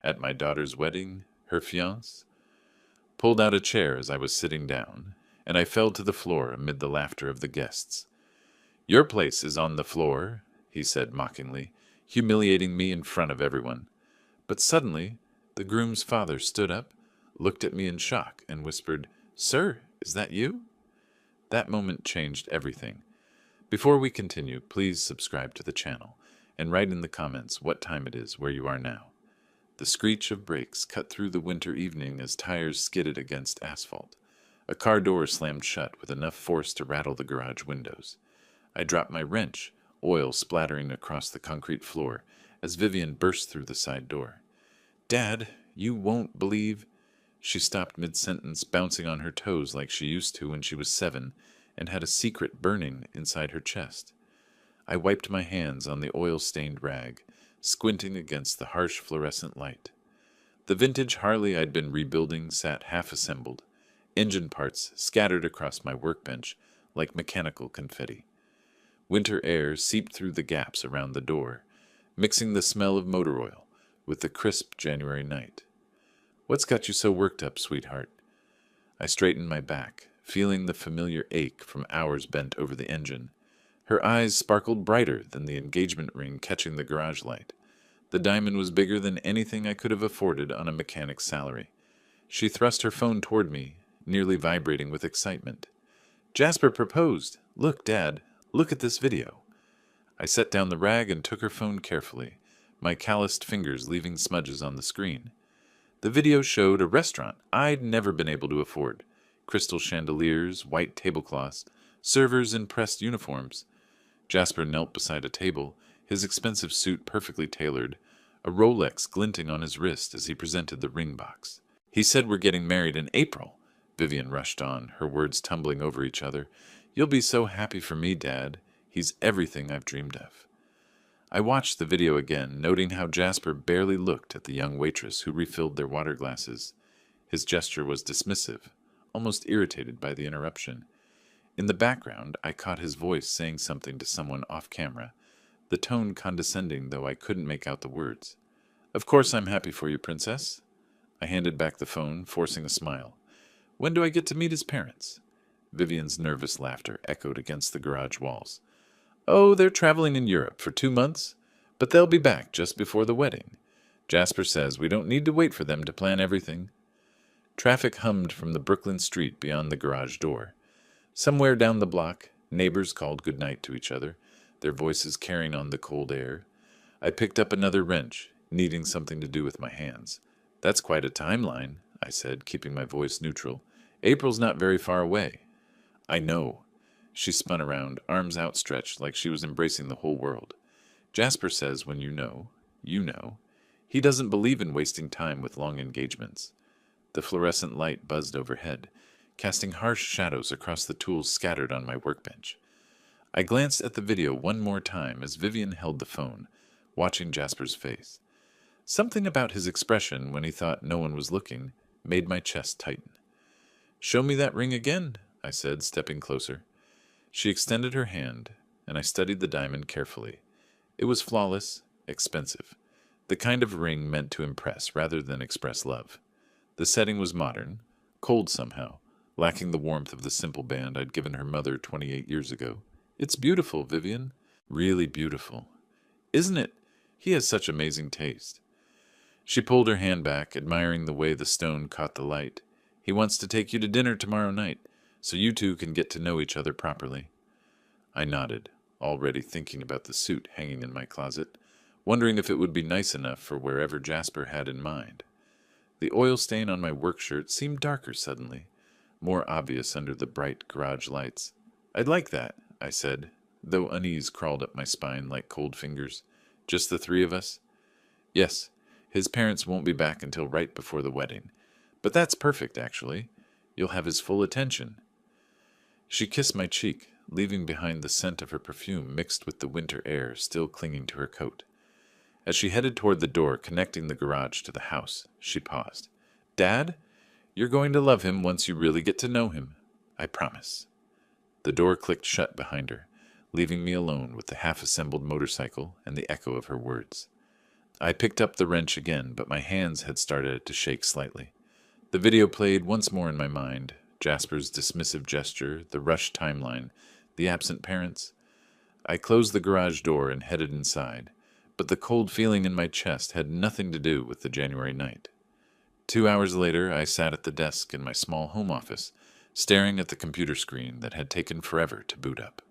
At my daughter's wedding, her fiancé pulled out a chair as I was sitting down, and I fell to the floor amid the laughter of the guests. Your place is on the floor, he said mockingly, humiliating me in front of everyone. But suddenly, the groom's father stood up, looked at me in shock, and whispered, Sir, is that you? That moment changed everything. Before we continue, please subscribe to the channel and write in the comments what time it is where you are now. The screech of brakes cut through the winter evening as tires skidded against asphalt. A car door slammed shut with enough force to rattle the garage windows. I dropped my wrench, oil splattering across the concrete floor, as Vivian burst through the side door. Dad, you won't believe... She stopped mid-sentence, bouncing on her toes like she used to when she was 7, and had a secret burning inside her chest. I wiped my hands on the oil-stained rag, squinting against the harsh fluorescent light. The vintage Harley I'd been rebuilding sat half-assembled, engine parts scattered across my workbench like mechanical confetti. Winter air seeped through the gaps around the door, mixing the smell of motor oil with the crisp January night. What's got you so worked up, sweetheart? I straightened my back, feeling the familiar ache from hours bent over the engine. Her eyes sparkled brighter than the engagement ring catching the garage light. The diamond was bigger than anything I could have afforded on a mechanic's salary. She thrust her phone toward me, nearly vibrating with excitement. Jasper proposed. Look, Dad, look at this video. I set down the rag and took her phone carefully, my calloused fingers leaving smudges on the screen. The video showed a restaurant I'd never been able to afford. Crystal chandeliers, white tablecloths, servers in pressed uniforms. Jasper knelt beside a table, his expensive suit perfectly tailored, a Rolex glinting on his wrist as he presented the ring box. He said we're getting married in April, Vivian rushed on, her words tumbling over each other. You'll be so happy for me, Dad. He's everything I've dreamed of. I watched the video again, noting how Jasper barely looked at the young waitress who refilled their water glasses. His gesture was dismissive, almost irritated by the interruption. In the background, I caught his voice saying something to someone off camera, the tone condescending though I couldn't make out the words. Of course I'm happy for you, Princess. I handed back the phone, forcing a smile. When do I get to meet his parents? Vivian's nervous laughter echoed against the garage walls. Oh, they're traveling in Europe for 2 months, but they'll be back just before the wedding. Jasper says we don't need to wait for them to plan everything. Traffic hummed from the Brooklyn street beyond the garage door. Somewhere down the block, neighbors called goodnight to each other, their voices carrying on the cold air. I picked up another wrench, needing something to do with my hands. That's quite a timeline, I said, keeping my voice neutral. April's not very far away. I know. She spun around, arms outstretched like she was embracing the whole world. Jasper says when you know, you know. He doesn't believe in wasting time with long engagements. The fluorescent light buzzed overhead, casting harsh shadows across the tools scattered on my workbench. I glanced at the video one more time as Vivian held the phone, watching Jasper's face. Something about his expression when he thought no one was looking made my chest tighten. Show me that ring again, I said, stepping closer. She extended her hand, and I studied the diamond carefully. It was flawless, expensive, the kind of ring meant to impress rather than express love. The setting was modern, cold somehow, lacking the warmth of the simple band I'd given her mother 28 years ago. It's beautiful, Vivian. Really beautiful. Isn't it? He has such amazing taste. She pulled her hand back, admiring the way the stone caught the light. He wants to take you to dinner tomorrow night, so you two can get to know each other properly. I nodded, already thinking about the suit hanging in my closet, wondering if it would be nice enough for wherever Jasper had in mind. The oil stain on my work shirt seemed darker suddenly, more obvious under the bright garage lights. I'd like that, I said, though unease crawled up my spine like cold fingers. Just the 3 of us? Yes, his parents won't be back until right before the wedding. But that's perfect, actually. You'll have his full attention. She kissed my cheek, leaving behind the scent of her perfume mixed with the winter air still clinging to her coat. As she headed toward the door connecting the garage to the house, she paused. Dad, you're going to love him once you really get to know him. I promise. The door clicked shut behind her, leaving me alone with the half-assembled motorcycle and the echo of her words. I picked up the wrench again, but my hands had started to shake slightly. The video played once more in my mind. Jasper's dismissive gesture, the rushed timeline, the absent parents. I closed the garage door and headed inside, but the cold feeling in my chest had nothing to do with the January night. 2 hours later, I sat at the desk in my small home office, staring at the computer screen that had taken forever to boot up.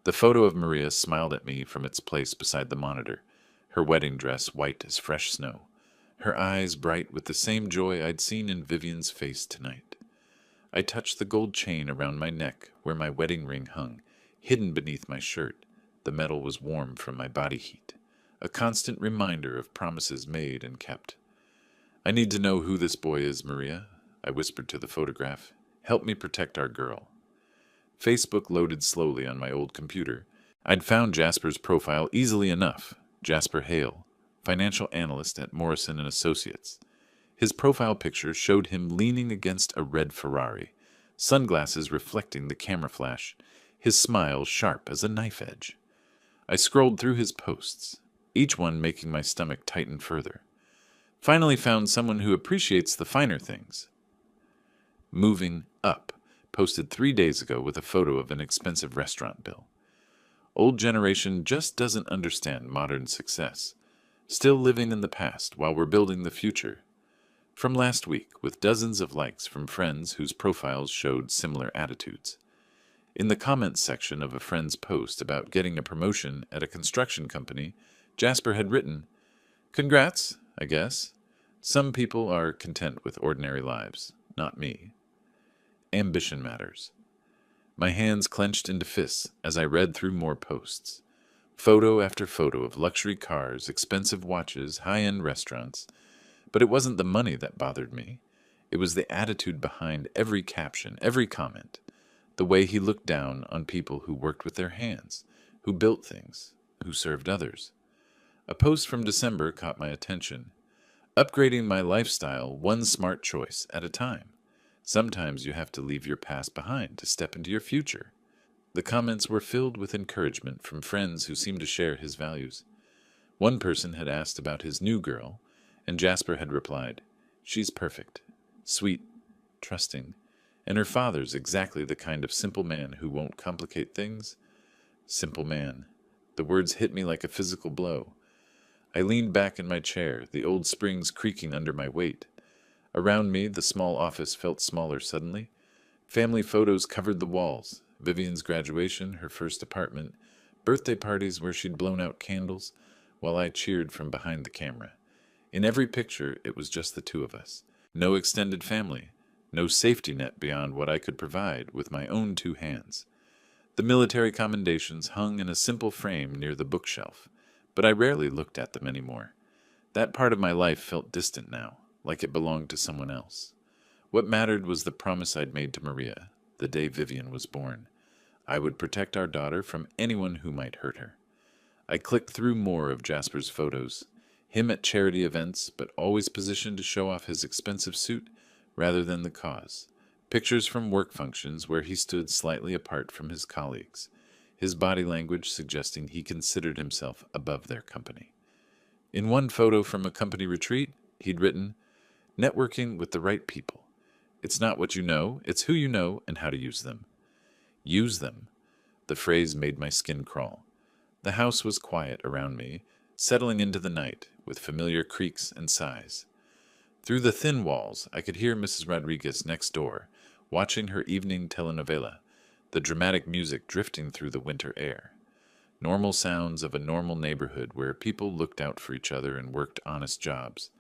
The photo of Maria smiled at me from its place beside the monitor, her wedding dress white as fresh snow, her eyes bright with the same joy I'd seen in Vivian's face tonight. I touched the gold chain around my neck where my wedding ring hung, hidden beneath my shirt. The metal was warm from my body heat, a constant reminder of promises made and kept. I need to know who this boy is, Maria, I whispered to the photograph. Help me protect our girl. Facebook loaded slowly on my old computer. I'd found Jasper's profile easily enough. Jasper Hale, financial analyst at Morrison & Associates. His profile picture showed him leaning against a red Ferrari, sunglasses reflecting the camera flash, his smile sharp as a knife edge. I scrolled through his posts, each one making my stomach tighten further. Finally found someone who appreciates the finer things. Moving Up posted 3 days ago with a photo of an expensive restaurant bill. Old generation just doesn't understand modern success. Still living in the past while we're building the future. From last week, with dozens of likes from friends whose profiles showed similar attitudes. In the comments section of a friend's post about getting a promotion at a construction company, Jasper had written, "Congrats, I guess. Some people are content with ordinary lives, not me." Ambition matters. My hands clenched into fists as I read through more posts. Photo after photo of luxury cars, expensive watches, high-end restaurants. But it wasn't the money that bothered me. It was the attitude behind every caption, every comment. The way he looked down on people who worked with their hands, who built things, who served others. A post from December caught my attention. Upgrading my lifestyle one smart choice at a time. Sometimes you have to leave your past behind to step into your future. The comments were filled with encouragement from friends who seemed to share his values. One person had asked about his new girl, and Jasper had replied, "She's perfect, sweet, trusting, and her father's exactly the kind of simple man who won't complicate things." Simple man. The words hit me like a physical blow. I leaned back in my chair, the old springs creaking under my weight. Around me, the small office felt smaller suddenly. Family photos covered the walls. Vivian's graduation, her first apartment, birthday parties where she'd blown out candles, while I cheered from behind the camera. In every picture, it was just the two of us. No extended family. No safety net beyond what I could provide with my own 2 hands. The military commendations hung in a simple frame near the bookshelf, but I rarely looked at them anymore. That part of my life felt distant now, like it belonged to someone else. What mattered was the promise I'd made to Maria, the day Vivian was born. I would protect our daughter from anyone who might hurt her. I clicked through more of Jasper's photos, him at charity events, but always positioned to show off his expensive suit rather than the cause. Pictures from work functions where he stood slightly apart from his colleagues, his body language suggesting he considered himself above their company. In one photo from a company retreat, he'd written, "Networking with the right people. It's not what you know, it's who you know and how to use them." Use them. The phrase made my skin crawl. The house was quiet around me, settling into the night with familiar creaks and sighs. Through the thin walls, I could hear Mrs. Rodriguez next door, watching her evening telenovela, the dramatic music drifting through the winter air. Normal sounds of a normal neighborhood where people looked out for each other and worked honest jobs.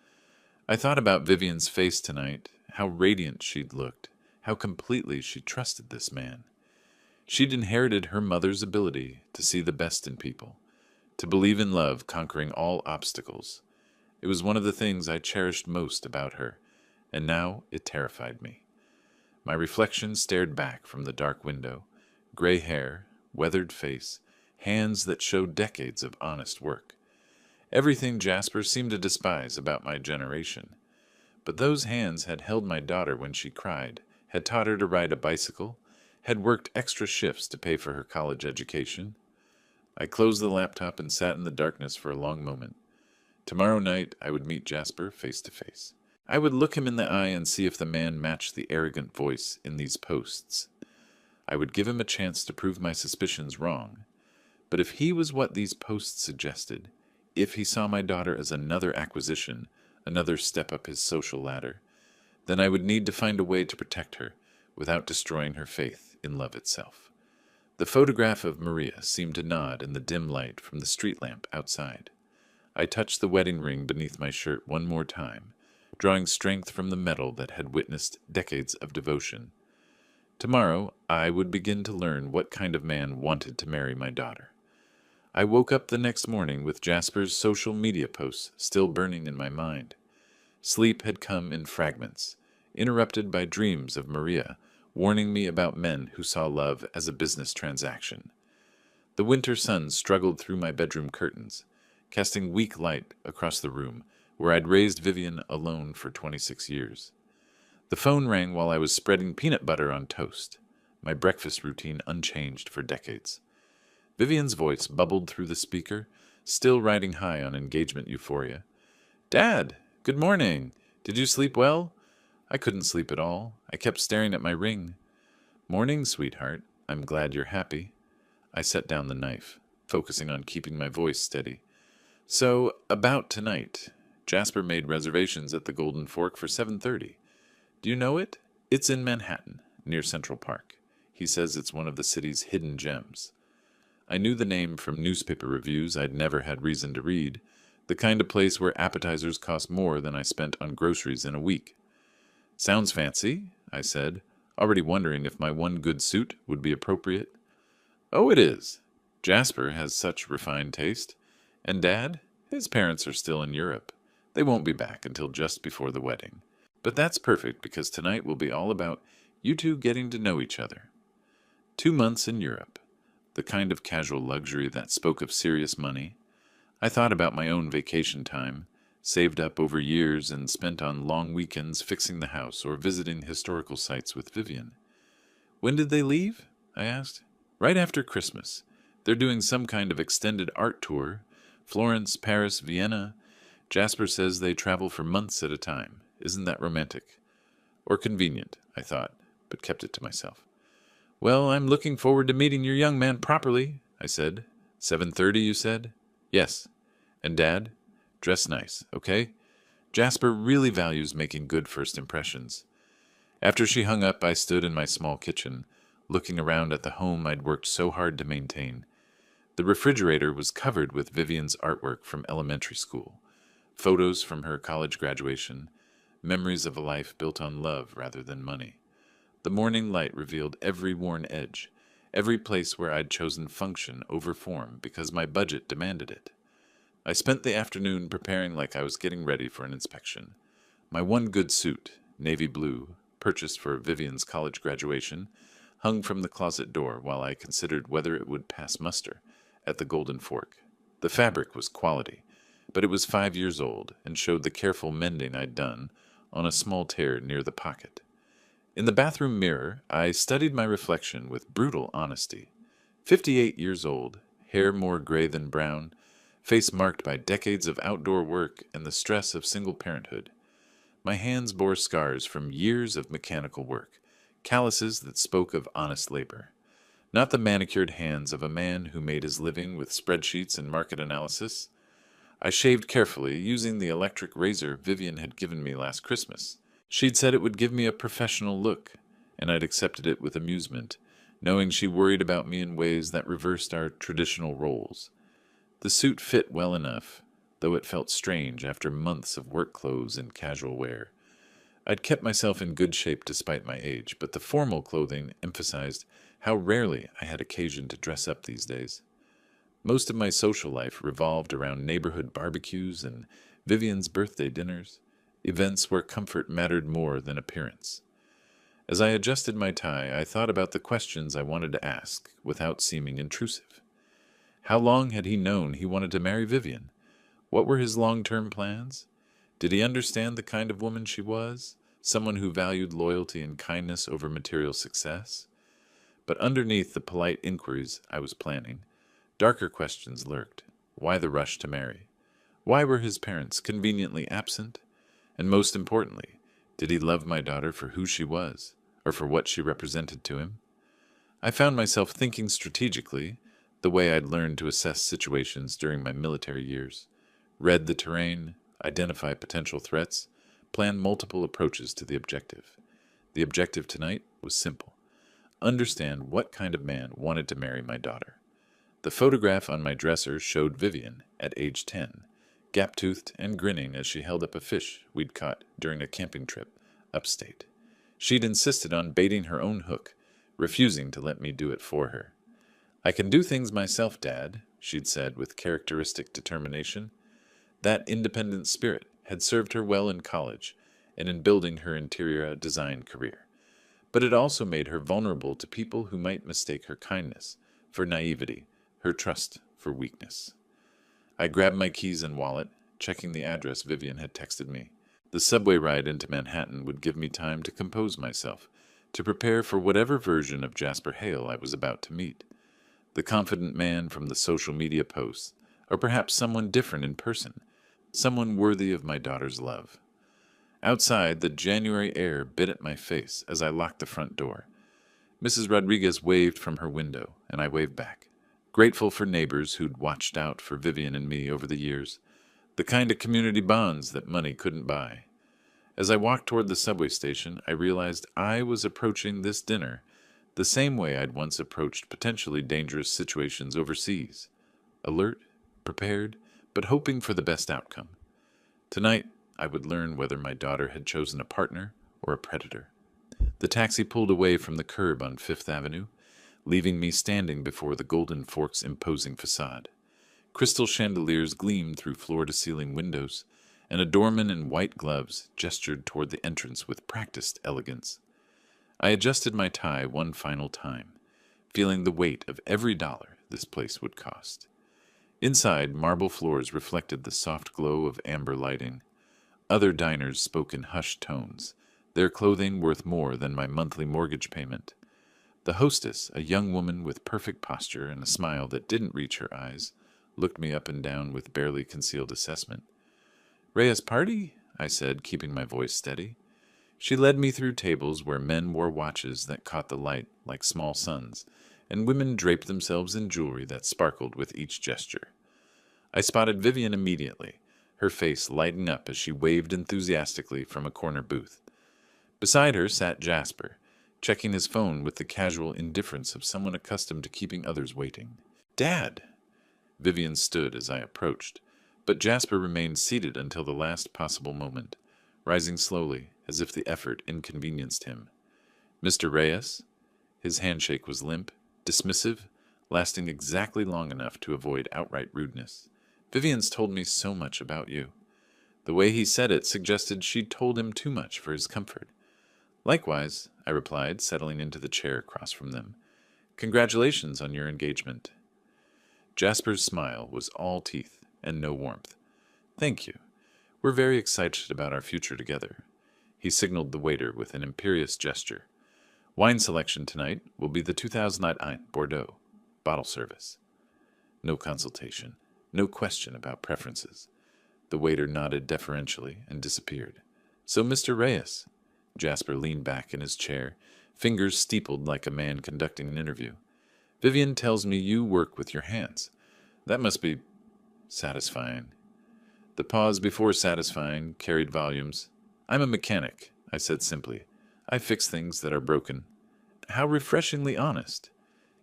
I thought about Vivian's face tonight, how radiant she'd looked, how completely she trusted this man. She'd inherited her mother's ability to see the best in people, to believe in love conquering all obstacles. It was one of the things I cherished most about her, and now it terrified me. My reflection stared back from the dark window, gray hair, weathered face, hands that showed decades of honest work. Everything Jasper seemed to despise about my generation. But those hands had held my daughter when she cried, had taught her to ride a bicycle, had worked extra shifts to pay for her college education. I closed the laptop and sat in the darkness for a long moment. Tomorrow night I would meet Jasper face to face. I would look him in the eye and see if the man matched the arrogant voice in these posts. I would give him a chance to prove my suspicions wrong. But if he was what these posts suggested, if he saw my daughter as another acquisition, another step up his social ladder, then I would need to find a way to protect her without destroying her faith in love itself. The photograph of Maria seemed to nod in the dim light from the street lamp outside. I touched the wedding ring beneath my shirt one more time, drawing strength from the metal that had witnessed decades of devotion. Tomorrow, I would begin to learn what kind of man wanted to marry my daughter. I woke up the next morning with Jasper's social media posts still burning in my mind. Sleep had come in fragments, interrupted by dreams of Maria, warning me about men who saw love as a business transaction. The winter sun struggled through my bedroom curtains, casting weak light across the room where I'd raised Vivian alone for 26 years. The phone rang while I was spreading peanut butter on toast, my breakfast routine unchanged for decades. Vivian's voice bubbled through the speaker, still riding high on engagement euphoria. "Dad, good morning. Did you sleep well?" I couldn't sleep at all. I kept staring at my ring. "Morning, sweetheart. I'm glad you're happy." I set down the knife, focusing on keeping my voice steady. "So, about tonight. Jasper made reservations at the Golden Fork for 7:30. Do you know it? It's in Manhattan, near Central Park. He says it's one of the city's hidden gems." I knew the name from newspaper reviews I'd never had reason to read, the kind of place where appetizers cost more than I spent on groceries in a week. "Sounds fancy," I said, already wondering if my one good suit would be appropriate. "Oh, it is. Jasper has such refined taste. And Dad? His parents are still in Europe. They won't be back until just before the wedding. But that's perfect because tonight will be all about you two getting to know each other." 2 months in Europe. The kind of casual luxury that spoke of serious money. I thought about my own vacation time, saved up over years and spent on long weekends fixing the house or visiting historical sites with Vivian. "When did they leave?" I asked. "Right after Christmas. They're doing some kind of extended art tour. Florence, Paris, Vienna. Jasper says they travel for months at a time. Isn't that romantic?" Or convenient, I thought, but kept it to myself. "Well, I'm looking forward to meeting your young man properly," I said. 7:30, you said?" "Yes. And Dad? Dress nice, okay? Jasper really values making good first impressions." After she hung up, I stood in my small kitchen, looking around at the home I'd worked so hard to maintain. The refrigerator was covered with Vivian's artwork from elementary school, photos from her college graduation, memories of a life built on love rather than money. The morning light revealed every worn edge, every place where I'd chosen function over form because my budget demanded it. I spent the afternoon preparing like I was getting ready for an inspection. My one good suit, navy blue, purchased for Vivian's college graduation, hung from the closet door while I considered whether it would pass muster at the Golden Fork. The fabric was quality, but it was 5 years old and showed the careful mending I'd done on a small tear near the pocket. In the bathroom mirror, I studied my reflection with brutal honesty. 58 years old, hair more gray than brown, face marked by decades of outdoor work and the stress of single parenthood. My hands bore scars from years of mechanical work, calluses that spoke of honest labor. Not the manicured hands of a man who made his living with spreadsheets and market analysis. I shaved carefully, using the electric razor Vivian had given me last Christmas. She'd said it would give me a professional look, and I'd accepted it with amusement, knowing she worried about me in ways that reversed our traditional roles. The suit fit well enough, though it felt strange after months of work clothes and casual wear. I'd kept myself in good shape despite my age, but the formal clothing emphasized how rarely I had occasion to dress up these days. Most of my social life revolved around neighborhood barbecues and Vivian's birthday dinners, events where comfort mattered more than appearance. As I adjusted my tie, I thought about the questions I wanted to ask without seeming intrusive. How long had he known he wanted to marry Vivian? What were his long-term plans? Did he understand the kind of woman she was? Someone who valued loyalty and kindness over material success? But underneath the polite inquiries I was planning, darker questions lurked. Why the rush to marry? Why were his parents conveniently absent? And most importantly, did he love my daughter for who she was, or for what she represented to him? I found myself thinking strategically, the way I'd learned to assess situations during my military years. Read the terrain, identify potential threats, plan multiple approaches to the objective. The objective tonight was simple: understand what kind of man wanted to marry my daughter. The photograph on my dresser showed Vivian at age 10, gap-toothed and grinning as she held up a fish we'd caught during a camping trip upstate. She'd insisted on baiting her own hook, refusing to let me do it for her. "I can do things myself, Dad," she'd said with characteristic determination. That independent spirit had served her well in college and in building her interior design career. But it also made her vulnerable to people who might mistake her kindness for naivety, her trust for weakness. I grabbed my keys and wallet, checking the address Vivian had texted me. The subway ride into Manhattan would give me time to compose myself, to prepare for whatever version of Jasper Hale I was about to meet. The confident man from the social media posts, or perhaps someone different in person, someone worthy of my daughter's love. Outside, the January air bit at my face as I locked the front door. Mrs. Rodriguez waved from her window, and I waved back, grateful for neighbors who'd watched out for Vivian and me over the years, the kind of community bonds that money couldn't buy. As I walked toward the subway station, I realized I was approaching this dinner the same way I'd once approached potentially dangerous situations overseas: alert, prepared, but hoping for the best outcome. Tonight, I would learn whether my daughter had chosen a partner or a predator. The taxi pulled away from the curb on Fifth Avenue, leaving me standing before the Golden Fork's imposing facade. Crystal chandeliers gleamed through floor-to-ceiling windows, and a doorman in white gloves gestured toward the entrance with practiced elegance. I adjusted my tie one final time, feeling the weight of every dollar this place would cost. Inside, marble floors reflected the soft glow of amber lighting. Other diners spoke in hushed tones, their clothing worth more than my monthly mortgage payment. The hostess, a young woman with perfect posture and a smile that didn't reach her eyes, looked me up and down with barely concealed assessment. "Rhea's party?" I said, keeping my voice steady. She led me through tables where men wore watches that caught the light like small suns, and women draped themselves in jewelry that sparkled with each gesture. I spotted Vivian immediately, her face lighting up as she waved enthusiastically from a corner booth. Beside her sat Jasper, checking his phone with the casual indifference of someone accustomed to keeping others waiting. "Dad!" Vivian stood as I approached, but Jasper remained seated until the last possible moment, rising slowly as if the effort inconvenienced him. "Mr. Reyes?" His handshake was limp, dismissive, lasting exactly long enough to avoid outright rudeness. "Vivian's told me so much about you." The way he said it suggested she'd told him too much for his comfort. "Likewise," I replied, settling into the chair across from them. "Congratulations on your engagement." Jasper's smile was all teeth and no warmth. "Thank you. We're very excited about our future together." He signaled the waiter with an imperious gesture. "Wine selection tonight will be the 2001 Bordeaux, bottle service." No consultation, no question about preferences. The waiter nodded deferentially and disappeared. "So, Mr. Reyes." Jasper leaned back in his chair, fingers steepled like a man conducting an interview. "Vivian tells me you work with your hands. That must be satisfying." The pause before satisfying carried volumes. "I'm a mechanic," I said simply. "I fix things that are broken." How refreshingly honest.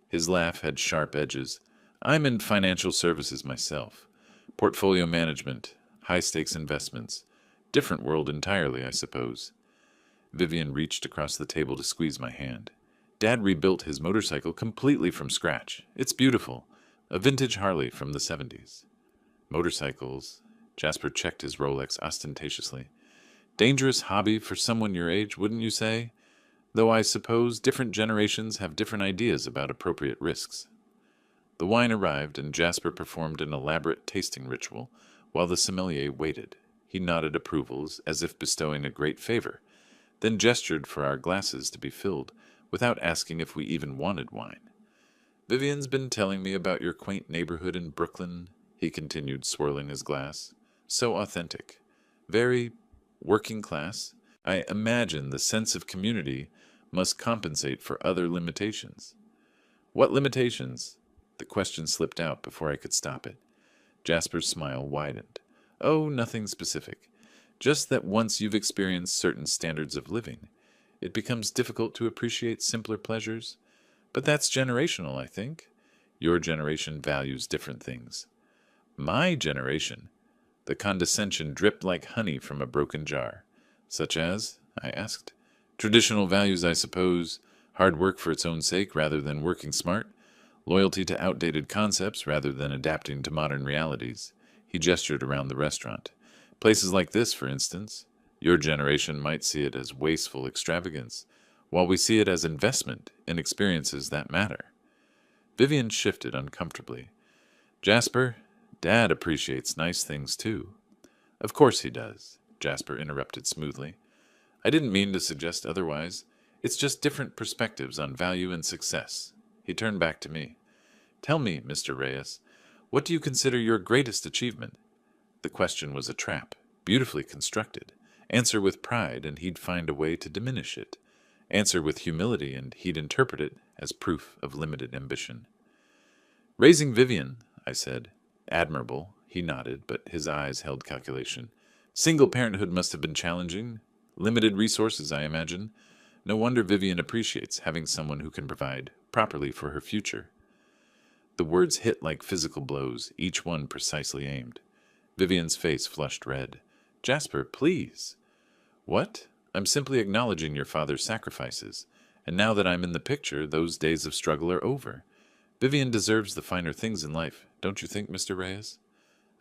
His laugh had sharp edges. "I'm in financial services myself. Portfolio management, high-stakes investments. Different world entirely, I suppose." Vivian reached across the table to squeeze my hand. "Dad rebuilt his motorcycle completely from scratch. It's beautiful. A vintage Harley from the 70s. "Motorcycles." Jasper checked his Rolex ostentatiously. "Dangerous hobby for someone your age, wouldn't you say? Though I suppose different generations have different ideas about appropriate risks." The wine arrived, and Jasper performed an elaborate tasting ritual while the sommelier waited. He nodded approvals as if bestowing a great favor, then gestured for our glasses to be filled without asking if we even wanted wine. "Vivian's been telling me about your quaint neighborhood in Brooklyn," he continued, swirling his glass. so authentic. Very working class. I imagine the sense of community must compensate for other limitations. What limitations? The question slipped out before I could stop it. Jasper's smile widened. Oh, nothing specific. Just that once you've experienced certain standards of living, it becomes difficult to appreciate simpler pleasures. But that's generational, I think. Your generation values different things. My generation, the condescension dripped like honey from a broken jar. Such as? I asked. Traditional values, I suppose. Hard work for its own sake rather than working smart. Loyalty to outdated concepts rather than adapting to modern realities. He gestured around the restaurant. Places like this, for instance. Your generation might see it as wasteful extravagance, while we see it as investment in experiences that matter. Vivian shifted uncomfortably. Jasper, Dad appreciates nice things too. Of course he does, Jasper interrupted smoothly. I didn't mean to suggest otherwise. It's just different perspectives on value and success. He turned back to me. Tell me, Mr. Reyes, what do you consider your greatest achievement? The question was a trap, beautifully constructed. Answer with pride, and he'd find a way to diminish it. Answer with humility, and he'd interpret it as proof of limited ambition. Raising Vivian, I said. Admirable, he nodded, but his eyes held calculation. Single parenthood must have been challenging. Limited resources, I imagine. No wonder Vivian appreciates having someone who can provide properly for her future. The words hit like physical blows, each one precisely aimed. Vivian's face flushed red. Jasper, please. What? I'm simply acknowledging your father's sacrifices, and now that I'm in the picture, those days of struggle are over. Vivian deserves the finer things in life, don't you think, Mr. Reyes?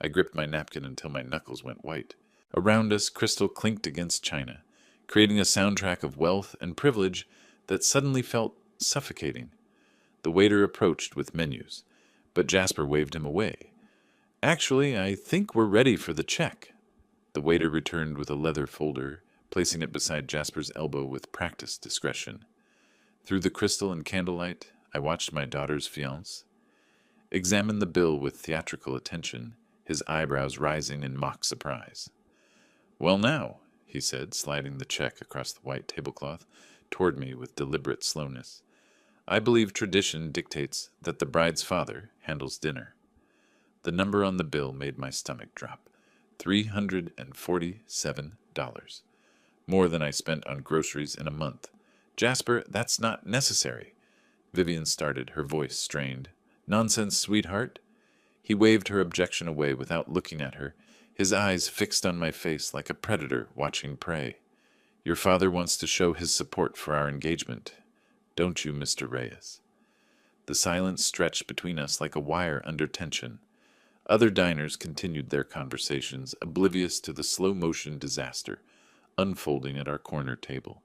I gripped my napkin until my knuckles went white. Around us, crystal clinked against china, creating a soundtrack of wealth and privilege that suddenly felt suffocating. The waiter approached with menus, but Jasper waved him away. Actually, I think we're ready for the check. The waiter returned with a leather folder, placing it beside Jasper's elbow with practiced discretion. Through the crystal and candlelight, I watched my daughter's fiancé examine the bill with theatrical attention, his eyebrows rising in mock surprise. Well now, he said, sliding the check across the white tablecloth toward me with deliberate slowness. I believe tradition dictates that the bride's father handles dinner. The number on the bill made my stomach drop. $347. More than I spent on groceries in a month. Jasper, that's not necessary. Vivian started, her voice strained. Nonsense, sweetheart. He waved her objection away without looking at her, his eyes fixed on my face like a predator watching prey. Your father wants to show his support for our engagement. Don't you, Mr. Reyes? The silence stretched between us like a wire under tension. Other diners continued their conversations, oblivious to the slow-motion disaster unfolding at our corner table.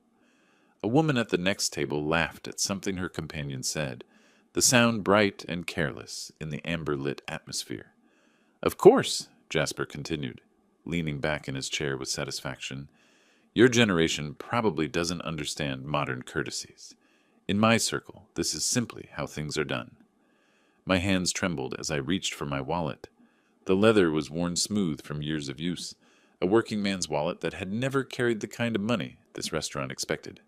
A woman at the next table laughed at something her companion said, the sound bright and careless in the amber-lit atmosphere. Of course, Jasper continued, leaning back in his chair with satisfaction. Your generation probably doesn't understand modern courtesies. In my circle, this is simply how things are done. My hands trembled as I reached for my wallet. The leather was worn smooth from years of use, a working man's wallet that had never carried the kind of money this restaurant expected.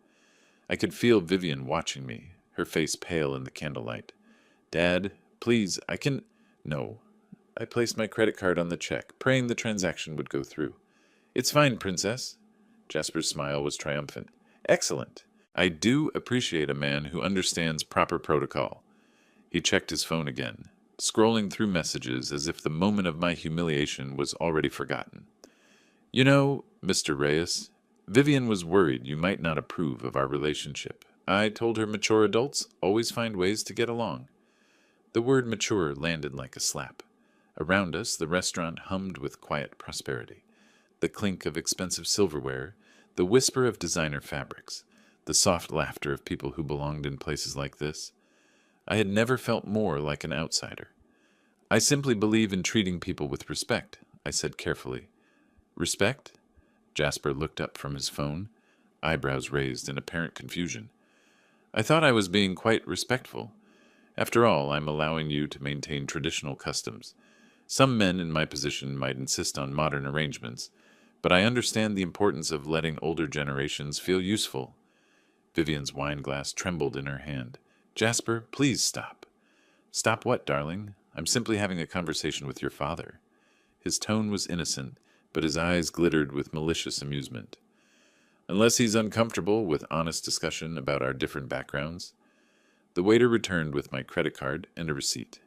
I could feel Vivian watching me, her face pale in the candlelight. Dad, please, I can... No. I placed my credit card on the check, praying the transaction would go through. It's fine, Princess. Jasper's smile was triumphant. Excellent. I do appreciate a man who understands proper protocol. He checked his phone again, scrolling through messages as if the moment of my humiliation was already forgotten. You know, Mr. Reyes, Vivian was worried you might not approve of our relationship. I told her mature adults always find ways to get along. The word mature landed like a slap. Around us, the restaurant hummed with quiet prosperity. The clink of expensive silverware, the whisper of designer fabrics, the soft laughter of people who belonged in places like this. I had never felt more like an outsider. I simply believe in treating people with respect, I said carefully. Respect? Jasper looked up from his phone, eyebrows raised in apparent confusion. I thought I was being quite respectful. After all, I'm allowing you to maintain traditional customs. Some men in my position might insist on modern arrangements, but I understand the importance of letting older generations feel useful. Vivian's wine glass trembled in her hand. Jasper, please stop. Stop what, darling? I'm simply having a conversation with your father. His tone was innocent, but his eyes glittered with malicious amusement. Unless he's uncomfortable with honest discussion about our different backgrounds. The waiter returned with my credit card and a receipt.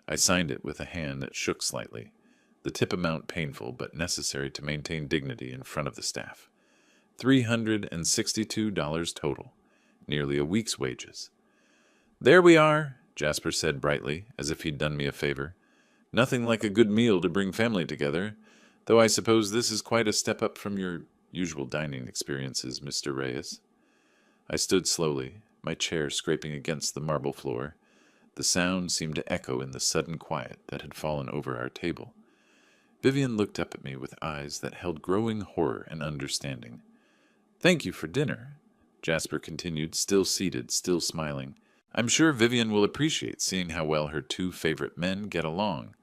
I signed it with a hand that shook slightly, the tip amount painful but necessary to maintain dignity in front of the staff. $362 total, nearly a week's wages. There we are, Jasper said brightly, as if he'd done me a favor. Nothing like a good meal to bring family together, though I suppose this is quite a step up from your usual dining experiences, Mr. Reyes. I stood slowly, my chair scraping against the marble floor. The sound seemed to echo in the sudden quiet that had fallen over our table. Vivian looked up at me with eyes that held growing horror and understanding. Thank you for dinner, Jasper continued, still seated, still smiling. I'm sure Vivian will appreciate seeing how well her two favorite men get along.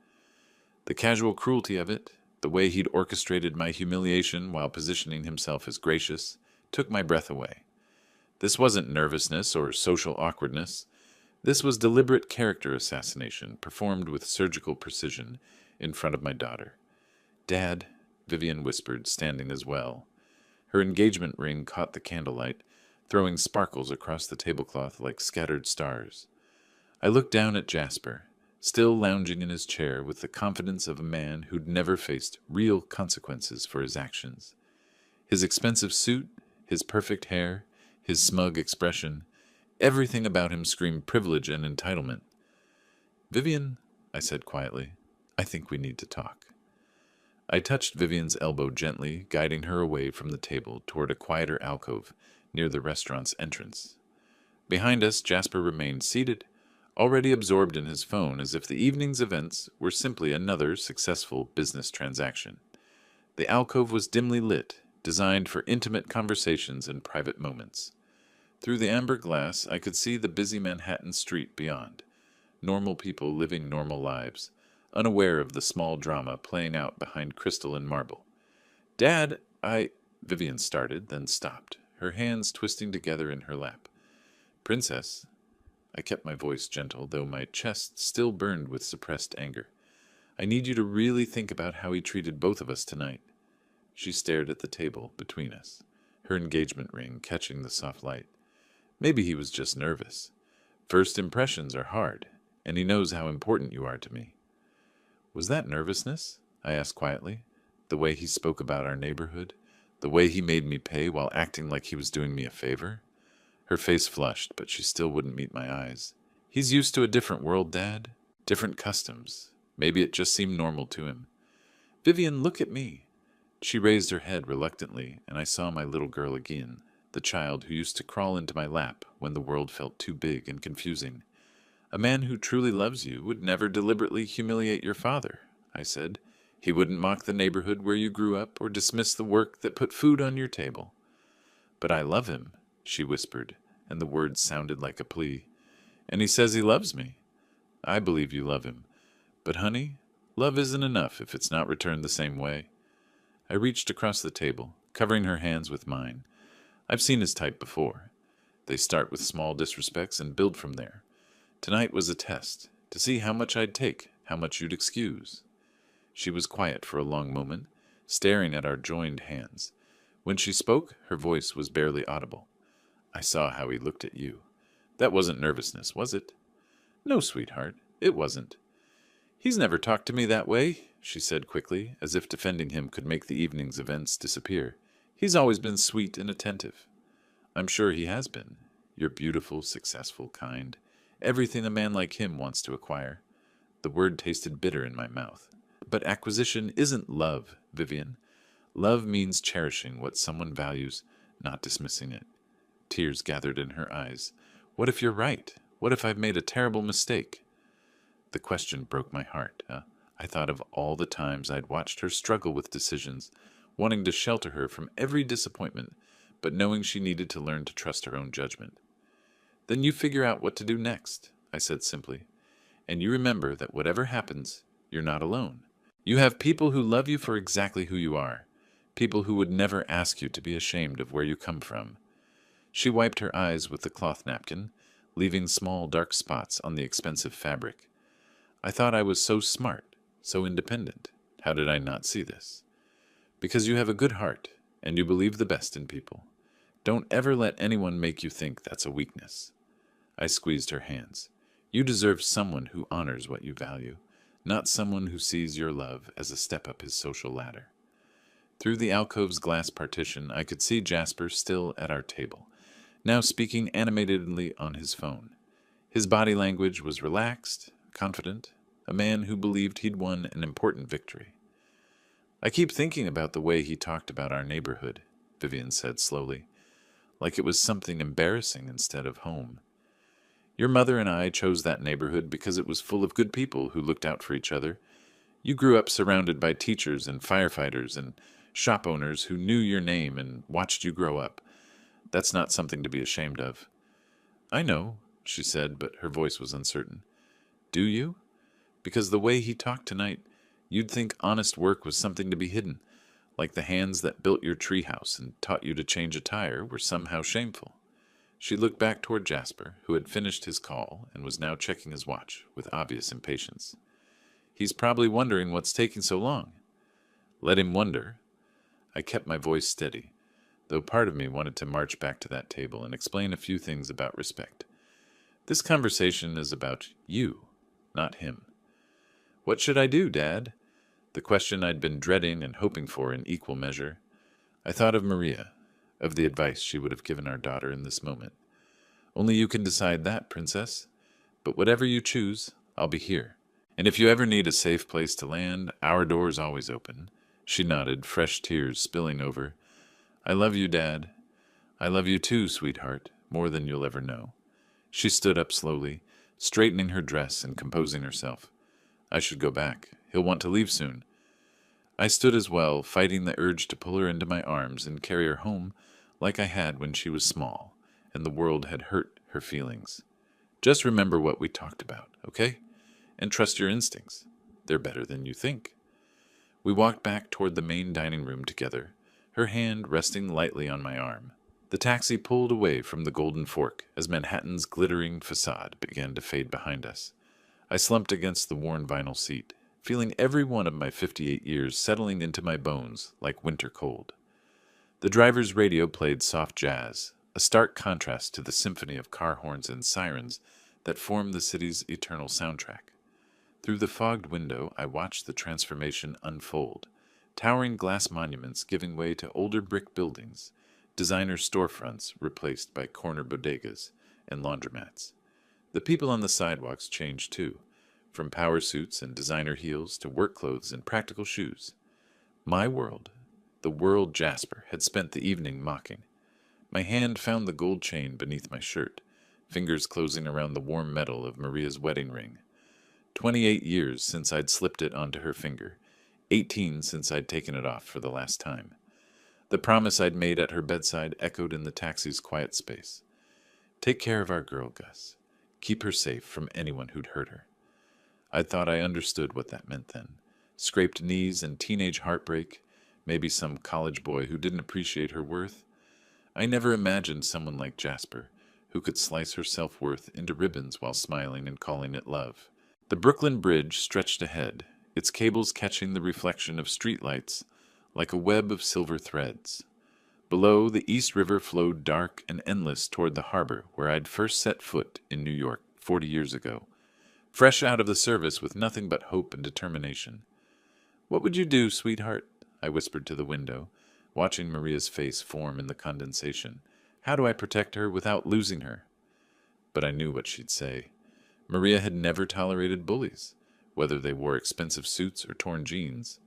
The casual cruelty of it, the way he'd orchestrated my humiliation while positioning himself as gracious, took my breath away. This wasn't nervousness or social awkwardness. This was deliberate character assassination, performed with surgical precision in front of my daughter. Dad, Vivian whispered, standing as well. Her engagement ring caught the candlelight, throwing sparkles across the tablecloth like scattered stars. I looked down at Jasper, still lounging in his chair with the confidence of a man who'd never faced real consequences for his actions. His expensive suit, his perfect hair, his smug expression, everything about him screamed privilege and entitlement. Vivian, I said quietly, I think we need to talk. I touched Vivian's elbow gently, guiding her away from the table toward a quieter alcove near the restaurant's entrance. Behind us, Jasper remained seated, already absorbed in his phone as if the evening's events were simply another successful business transaction. The alcove was dimly lit, designed for intimate conversations and private moments. Through the amber glass, I could see the busy Manhattan street beyond, normal people living normal lives, unaware of the small drama playing out behind crystal and marble. Dad, Vivian started, then stopped, her hands twisting together in her lap. Princess, I kept my voice gentle, though my chest still burned with suppressed anger. I need you to really think about how he treated both of us tonight. She stared at the table between us, her engagement ring catching the soft light. Maybe he was just nervous. First impressions are hard, and he knows how important you are to me. Was that nervousness? I asked quietly. The way he spoke about our neighborhood? The way he made me pay while acting like he was doing me a favor? Her face flushed, but she still wouldn't meet my eyes. He's used to a different world, Dad. Different customs. Maybe it just seemed normal to him. Vivian, look at me. She raised her head reluctantly, and I saw my little girl again, the child who used to crawl into my lap when the world felt too big and confusing. A man who truly loves you would never deliberately humiliate your father, I said. He wouldn't mock the neighborhood where you grew up or dismiss the work that put food on your table. But I love him, she whispered, and the words sounded like a plea. And he says he loves me. I believe you love him. But, honey, love isn't enough if it's not returned the same way. I reached across the table, covering her hands with mine. I've seen his type before. They start with small disrespects and build from there. Tonight was a test, to see how much I'd take, how much you'd excuse. She was quiet for a long moment, staring at our joined hands. When she spoke, her voice was barely audible. I saw how he looked at you. That wasn't nervousness, was it? No, sweetheart, it wasn't. He's never talked to me that way, she said quickly, as if defending him could make the evening's events disappear. He's always been sweet and attentive. I'm sure he has been. You're beautiful, successful, kind. Everything a man like him wants to acquire. The word tasted bitter in my mouth. But acquisition isn't love, Vivian. Love means cherishing what someone values, not dismissing it. Tears gathered in her eyes. What if you're right? What if I've made a terrible mistake? The question broke my heart. I thought of all the times I'd watched her struggle with decisions, wanting to shelter her from every disappointment, but knowing she needed to learn to trust her own judgment. Then you figure out what to do next, I said simply. And you remember that whatever happens, you're not alone. You have people who love you for exactly who you are, people who would never ask you to be ashamed of where you come from. She wiped her eyes with the cloth napkin, leaving small dark spots on the expensive fabric. I thought I was so smart, so independent. How did I not see this? Because you have a good heart, and you believe the best in people. Don't ever let anyone make you think that's a weakness. I squeezed her hands. You deserve someone who honors what you value, not someone who sees your love as a step up his social ladder. Through the alcove's glass partition, I could see Jasper still at our table, now speaking animatedly on his phone. His body language was relaxed, confident, a man who believed he'd won an important victory. I keep thinking about the way he talked about our neighborhood, Vivian said slowly, like it was something embarrassing instead of home. Your mother and I chose that neighborhood because it was full of good people who looked out for each other. You grew up surrounded by teachers and firefighters and shop owners who knew your name and watched you grow up. That's not something to be ashamed of. I know, she said, but her voice was uncertain. Do you? Because the way he talked tonight, you'd think honest work was something to be hidden, like the hands that built your treehouse and taught you to change a tire were somehow shameful. She looked back toward Jasper, who had finished his call and was now checking his watch with obvious impatience. He's probably wondering what's taking so long. Let him wonder. I kept my voice steady, though part of me wanted to march back to that table and explain a few things about respect. This conversation is about you, not him. What should I do, Dad? The question I'd been dreading and hoping for in equal measure. I thought of Maria, of the advice she would have given our daughter in this moment. Only you can decide that, Princess. But whatever you choose, I'll be here. And if you ever need a safe place to land, our door's always open. She nodded, fresh tears spilling over. I love you, Dad. I love you too, sweetheart, more than you'll ever know. She stood up slowly, straightening her dress and composing herself. I should go back. He'll want to leave soon. I stood as well, fighting the urge to pull her into my arms and carry her home like I had when she was small, and the world had hurt her feelings. Just remember what we talked about, okay? And trust your instincts. They're better than you think. We walked back toward the main dining room together, her hand resting lightly on my arm. The taxi pulled away from the Golden Fork as Manhattan's glittering facade began to fade behind us. I slumped against the worn vinyl seat, feeling every one of my 58 years settling into my bones like winter cold. The driver's radio played soft jazz, a stark contrast to the symphony of car horns and sirens that formed the city's eternal soundtrack. Through the fogged window, I watched the transformation unfold, towering glass monuments giving way to older brick buildings, designer storefronts replaced by corner bodegas and laundromats. The people on the sidewalks changed too, from power suits and designer heels to work clothes and practical shoes. My world, the world Jasper had spent the evening mocking. My hand found the gold chain beneath my shirt, fingers closing around the warm metal of Maria's wedding ring. 28 years since I'd slipped it onto her finger, 18 since I'd taken it off for the last time. The promise I'd made at her bedside echoed in the taxi's quiet space. Take care of our girl, Gus. Keep her safe from anyone who'd hurt her. I thought I understood what that meant then. Scraped knees and teenage heartbreak, maybe some college boy who didn't appreciate her worth. I never imagined someone like Jasper, who could slice her self-worth into ribbons while smiling and calling it love. The Brooklyn Bridge stretched ahead, its cables catching the reflection of streetlights like a web of silver threads. Below, the East River flowed dark and endless toward the harbor where I'd first set foot in New York 40 years ago, fresh out of the service with nothing but hope and determination. What would you do, sweetheart? I whispered to the window, watching Maria's face form in the condensation. How do I protect her without losing her? But I knew what she'd say. Maria had never tolerated bullies, whether they wore expensive suits or torn jeans.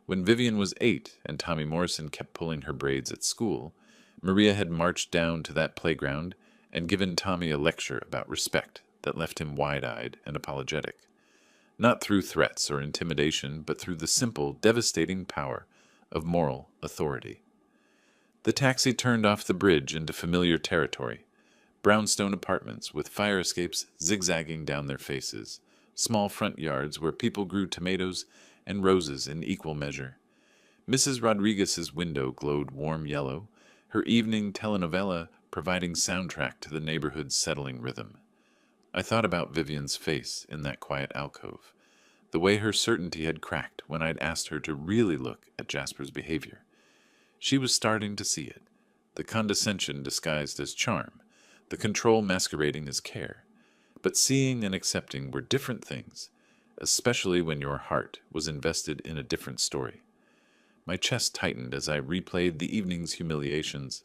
When Vivian was 8 and Tommy Morrison kept pulling her braids at school, Maria had marched down to that playground and given Tommy a lecture about respect that left him wide-eyed and apologetic. Not through threats or intimidation, but through the simple, devastating power of moral authority. The taxi turned off the bridge into familiar territory. Brownstone apartments with fire escapes zigzagging down their faces, small front yards where people grew tomatoes and roses in equal measure. Mrs. Rodriguez's window glowed warm yellow, her evening telenovela providing soundtrack to the neighborhood's settling rhythm. I thought about Vivian's face in that quiet alcove, the way her certainty had cracked when I'd asked her to really look at Jasper's behavior. She was starting to see it, the condescension disguised as charm, the control masquerading as care. But seeing and accepting were different things, especially when your heart was invested in a different story. My chest tightened as I replayed the evening's humiliations,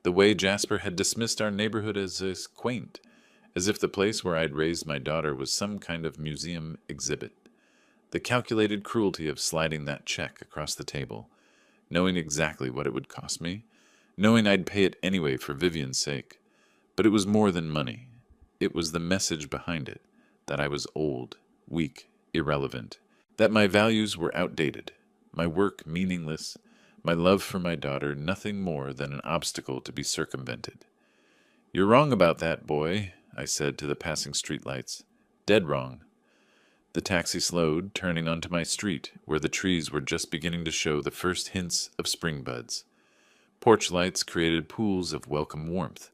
the way Jasper had dismissed our neighborhood as quaint, as if the place where I'd raised my daughter was some kind of museum exhibit. The calculated cruelty of sliding that check across the table, knowing exactly what it would cost me, knowing I'd pay it anyway for Vivian's sake. But it was more than money. It was the message behind it, that I was old, weak, irrelevant, that my values were outdated, my work meaningless, my love for my daughter nothing more than an obstacle to be circumvented. "You're wrong about that, boy," I said to the passing streetlights. "Dead wrong." The taxi slowed, turning onto my street, where the trees were just beginning to show the first hints of spring buds. Porch lights created pools of welcome warmth,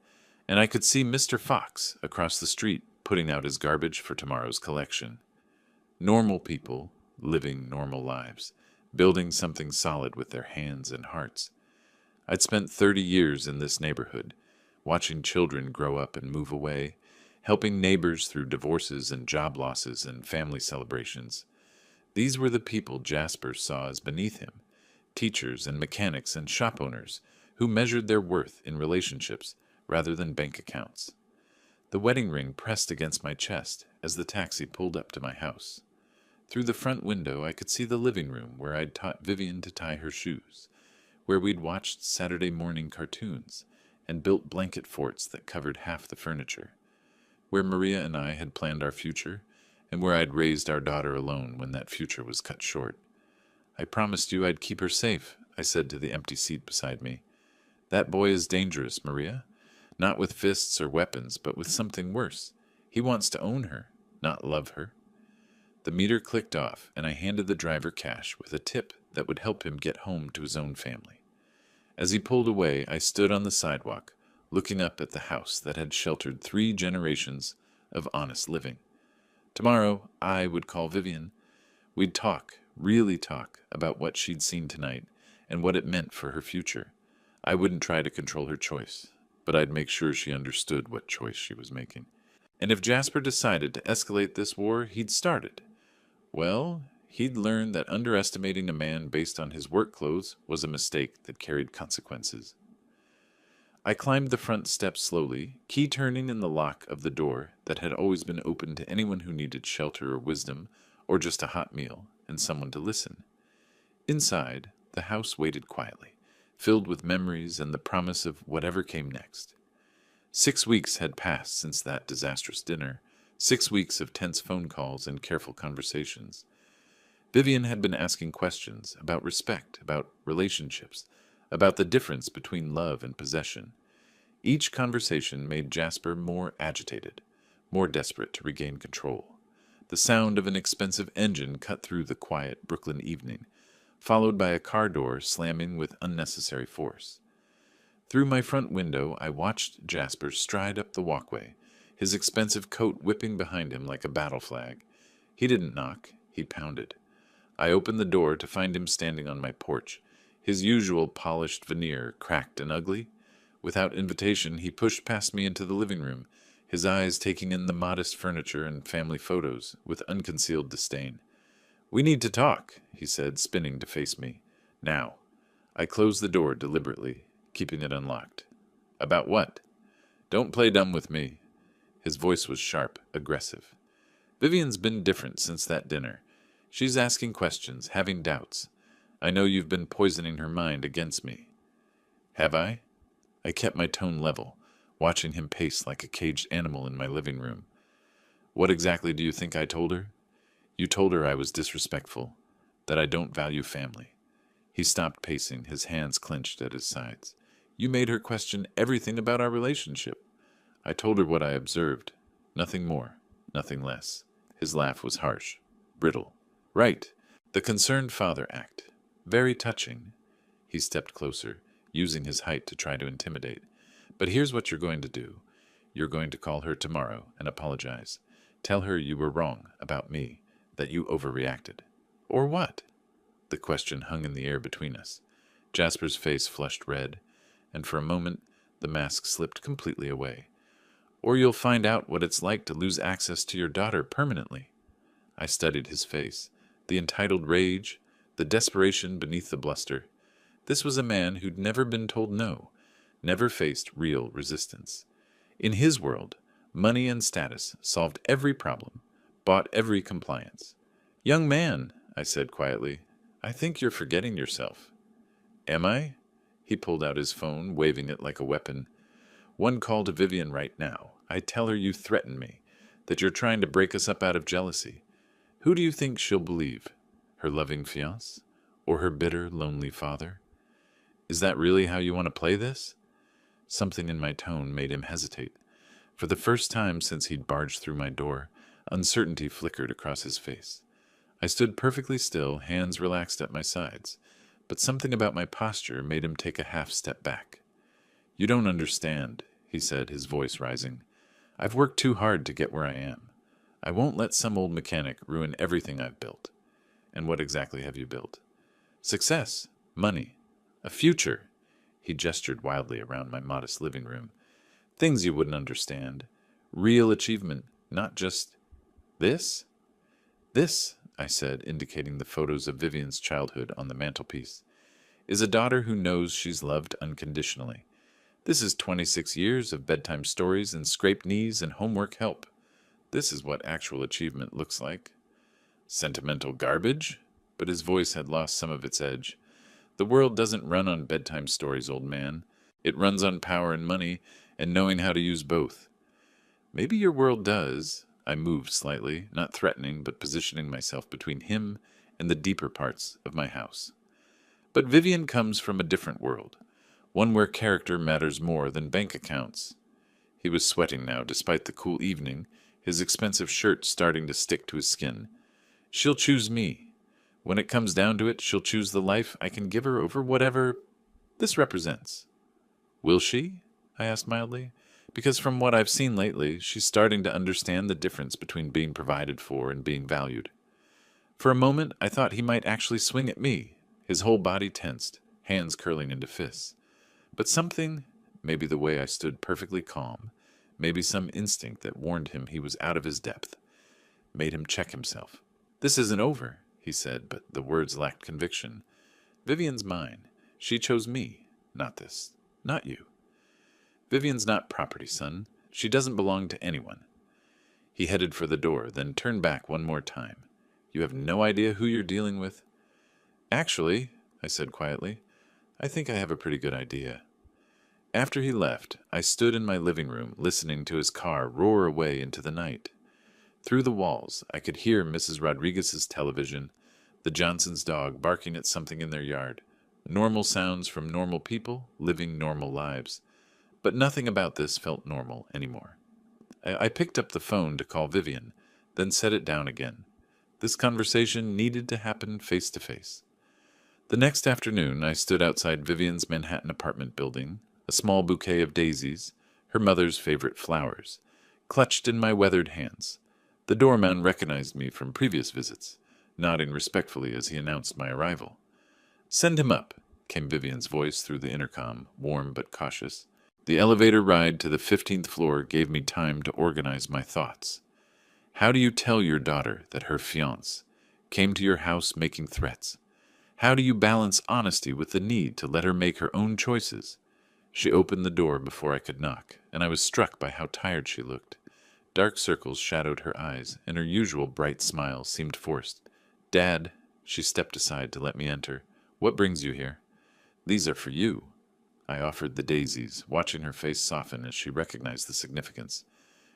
and I could see Mr. Fox across the street putting out his garbage for tomorrow's collection. Normal people living normal lives, building something solid with their hands and hearts. I'd spent 30 years in this neighborhood, watching children grow up and move away, helping neighbors through divorces and job losses and family celebrations. These were the people Jasper saw as beneath him, teachers and mechanics and shop owners who measured their worth in relationships rather than bank accounts. The wedding ring pressed against my chest as the taxi pulled up to my house. Through the front window I could see the living room where I'd taught Vivian to tie her shoes, where we'd watched Saturday morning cartoons and built blanket forts that covered half the furniture, where Maria and I had planned our future, and where I'd raised our daughter alone when that future was cut short. "I promised you I'd keep her safe," I said to the empty seat beside me. "That boy is dangerous, Maria. Not with fists or weapons, but with something worse. He wants to own her, not love her." The meter clicked off, and I handed the driver cash with a tip that would help him get home to his own family. As he pulled away, I stood on the sidewalk, looking up at the house that had sheltered 3 generations of honest living. Tomorrow, I would call Vivian. We'd talk, really talk, about what she'd seen tonight and what it meant for her future. I wouldn't try to control her choice, but I'd make sure she understood what choice she was making. And if Jasper decided to escalate this war, he'd start it. Well, he'd learn that underestimating a man based on his work clothes was a mistake that carried consequences. I climbed the front steps slowly, key turning in the lock of the door that had always been open to anyone who needed shelter or wisdom, or just a hot meal and someone to listen. Inside, the house waited quietly, filled with memories and the promise of whatever came next. 6 weeks had passed since that disastrous dinner, 6 weeks of tense phone calls and careful conversations. Vivian had been asking questions about respect, about relationships, about the difference between love and possession. Each conversation made Jasper more agitated, more desperate to regain control. The sound of an expensive engine cut through the quiet Brooklyn evening, followed by a car door slamming with unnecessary force. Through my front window, I watched Jasper stride up the walkway, his expensive coat whipping behind him like a battle flag. He didn't knock, he pounded. I opened the door to find him standing on my porch, his usual polished veneer cracked and ugly. Without invitation, he pushed past me into the living room, his eyes taking in the modest furniture and family photos with unconcealed disdain. "We need to talk," he said, spinning to face me. "Now." I closed the door deliberately, keeping it unlocked. "About what?" "Don't play dumb with me." His voice was sharp, aggressive. "Vivian's been different since that dinner. She's asking questions, having doubts. I know you've been poisoning her mind against me." "Have I?" I kept my tone level, watching him pace like a caged animal in my living room. "What exactly do you think I told her?" "You told her I was disrespectful, that I don't value family." He stopped pacing, his hands clenched at his sides. "You made her question everything about our relationship." I told her what I observed. Nothing more, nothing less. His laugh was harsh, brittle. "Right. The concerned father act. Very touching. He stepped closer, using his height to try to intimidate. But here's what you're going to do. You're going to call her tomorrow and apologize. Tell her you were wrong about me, that you overreacted. Or what? The question hung in the air between us. Jasper's face flushed red, and for a moment the mask slipped completely away. Or you'll find out what it's like to lose access to your daughter permanently. I studied his face, the entitled rage, the desperation beneath the bluster. This was a man who'd never been told no, never faced real resistance. In his world, money and status solved every problem, bought every compliance. "Young man," I said quietly, "I think you're forgetting yourself." "Am I?" He pulled out his phone, waving it like a weapon. "One call to Vivian right now. I tell her you threaten me, that you're trying to break us up out of jealousy. Who do you think she'll believe? Her loving fiancé? Or her bitter, lonely father? Is that really how you want to play this?" Something in my tone made him hesitate. For the first time since he'd barged through my door, uncertainty flickered across his face. I stood perfectly still, hands relaxed at my sides, but something about my posture made him take a half step back. "You don't understand," he said, his voice rising. "I've worked too hard to get where I am. I won't let some old mechanic ruin everything I've built." "And what exactly have you built?" "Success, money, a future." He gestured wildly around my modest living room. "Things you wouldn't understand. Real achievement, not just this?" "This," I said, indicating the photos of Vivian's childhood on the mantelpiece, "is a daughter who knows she's loved unconditionally. This is 26 years of bedtime stories and scraped knees and homework help. This is what actual achievement looks like." "Sentimental garbage?" But his voice had lost some of its edge. "The world doesn't run on bedtime stories, old man. It runs on power and money, and knowing how to use both." "Maybe your world does." I moved slightly, not threatening, but positioning myself between him and the deeper parts of my house. "But Vivian comes from a different world, one where character matters more than bank accounts." He was sweating now, despite the cool evening, his expensive shirt starting to stick to his skin. "She'll choose me. When it comes down to it, she'll choose the life I can give her over whatever this represents." "Will she?" I asked mildly. Because from what I've seen lately, she's starting to understand the difference between being provided for and being valued. For a moment, I thought he might actually swing at me, his whole body tensed, hands curling into fists. But something, maybe the way I stood perfectly calm, maybe some instinct that warned him he was out of his depth, made him check himself. "This isn't over," he said, but the words lacked conviction. "Vivian's mine. She chose me, not this, not you. Vivian's not property, son. She doesn't belong to anyone." He headed for the door, then turned back one more time. "You have no idea who you're dealing with?" "Actually," I said quietly, "I think I have a pretty good idea." After he left, I stood in my living room listening to his car roar away into the night. Through the walls, I could hear Mrs. Rodriguez's television, the Johnsons' dog barking at something in their yard, normal sounds from normal people living normal lives. But nothing about this felt normal anymore. I picked up the phone to call Vivian, then set it down again. This conversation needed to happen face to face. The next afternoon, I stood outside Vivian's Manhattan apartment building, a small bouquet of daisies, her mother's favorite flowers, clutched in my weathered hands. The doorman recognized me from previous visits, nodding respectfully as he announced my arrival. "Send him up," came Vivian's voice through the intercom, warm but cautious. The elevator ride to the 15th floor gave me time to organize my thoughts. How do you tell your daughter that her fiancé came to your house making threats? How do you balance honesty with the need to let her make her own choices? She opened the door before I could knock, and I was struck by how tired she looked. Dark circles shadowed her eyes, and her usual bright smile seemed forced. "Dad," she stepped aside to let me enter. "What brings you here?" "These are for you." I offered the daisies, watching her face soften as she recognized the significance,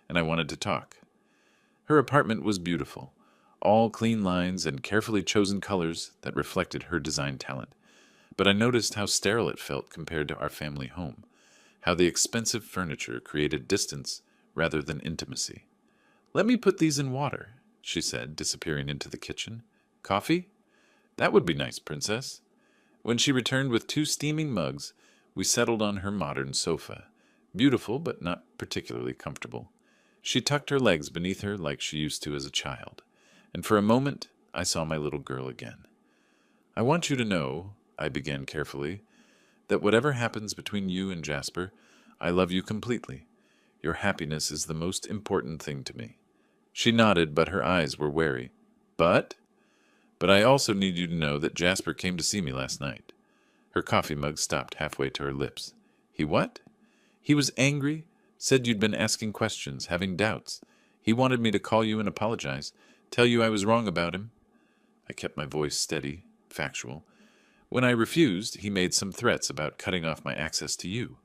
and I wanted to talk. Her apartment was beautiful, all clean lines and carefully chosen colors that reflected her design talent. But I noticed how sterile it felt compared to our family home, how the expensive furniture created distance rather than intimacy. "Let me put these in water," she said, disappearing into the kitchen. "Coffee?" That would be nice, Princess. When she returned with 2 steaming mugs, we settled on her modern sofa. Beautiful, but not particularly comfortable. She tucked her legs beneath her like she used to as a child, and for a moment I saw my little girl again. I want you to know, I began carefully, that whatever happens between you and Jasper, I love you completely. Your happiness is the most important thing to me. She nodded, but her eyes were wary. But? But I also need you to know that Jasper came to see me last night. Her coffee mug stopped halfway to her lips. He what? He was angry, said you'd been asking questions, having doubts. He wanted me to call you and apologize, tell you I was wrong about him. I kept my voice steady, factual. When I refused, he made some threats about cutting off my access to you.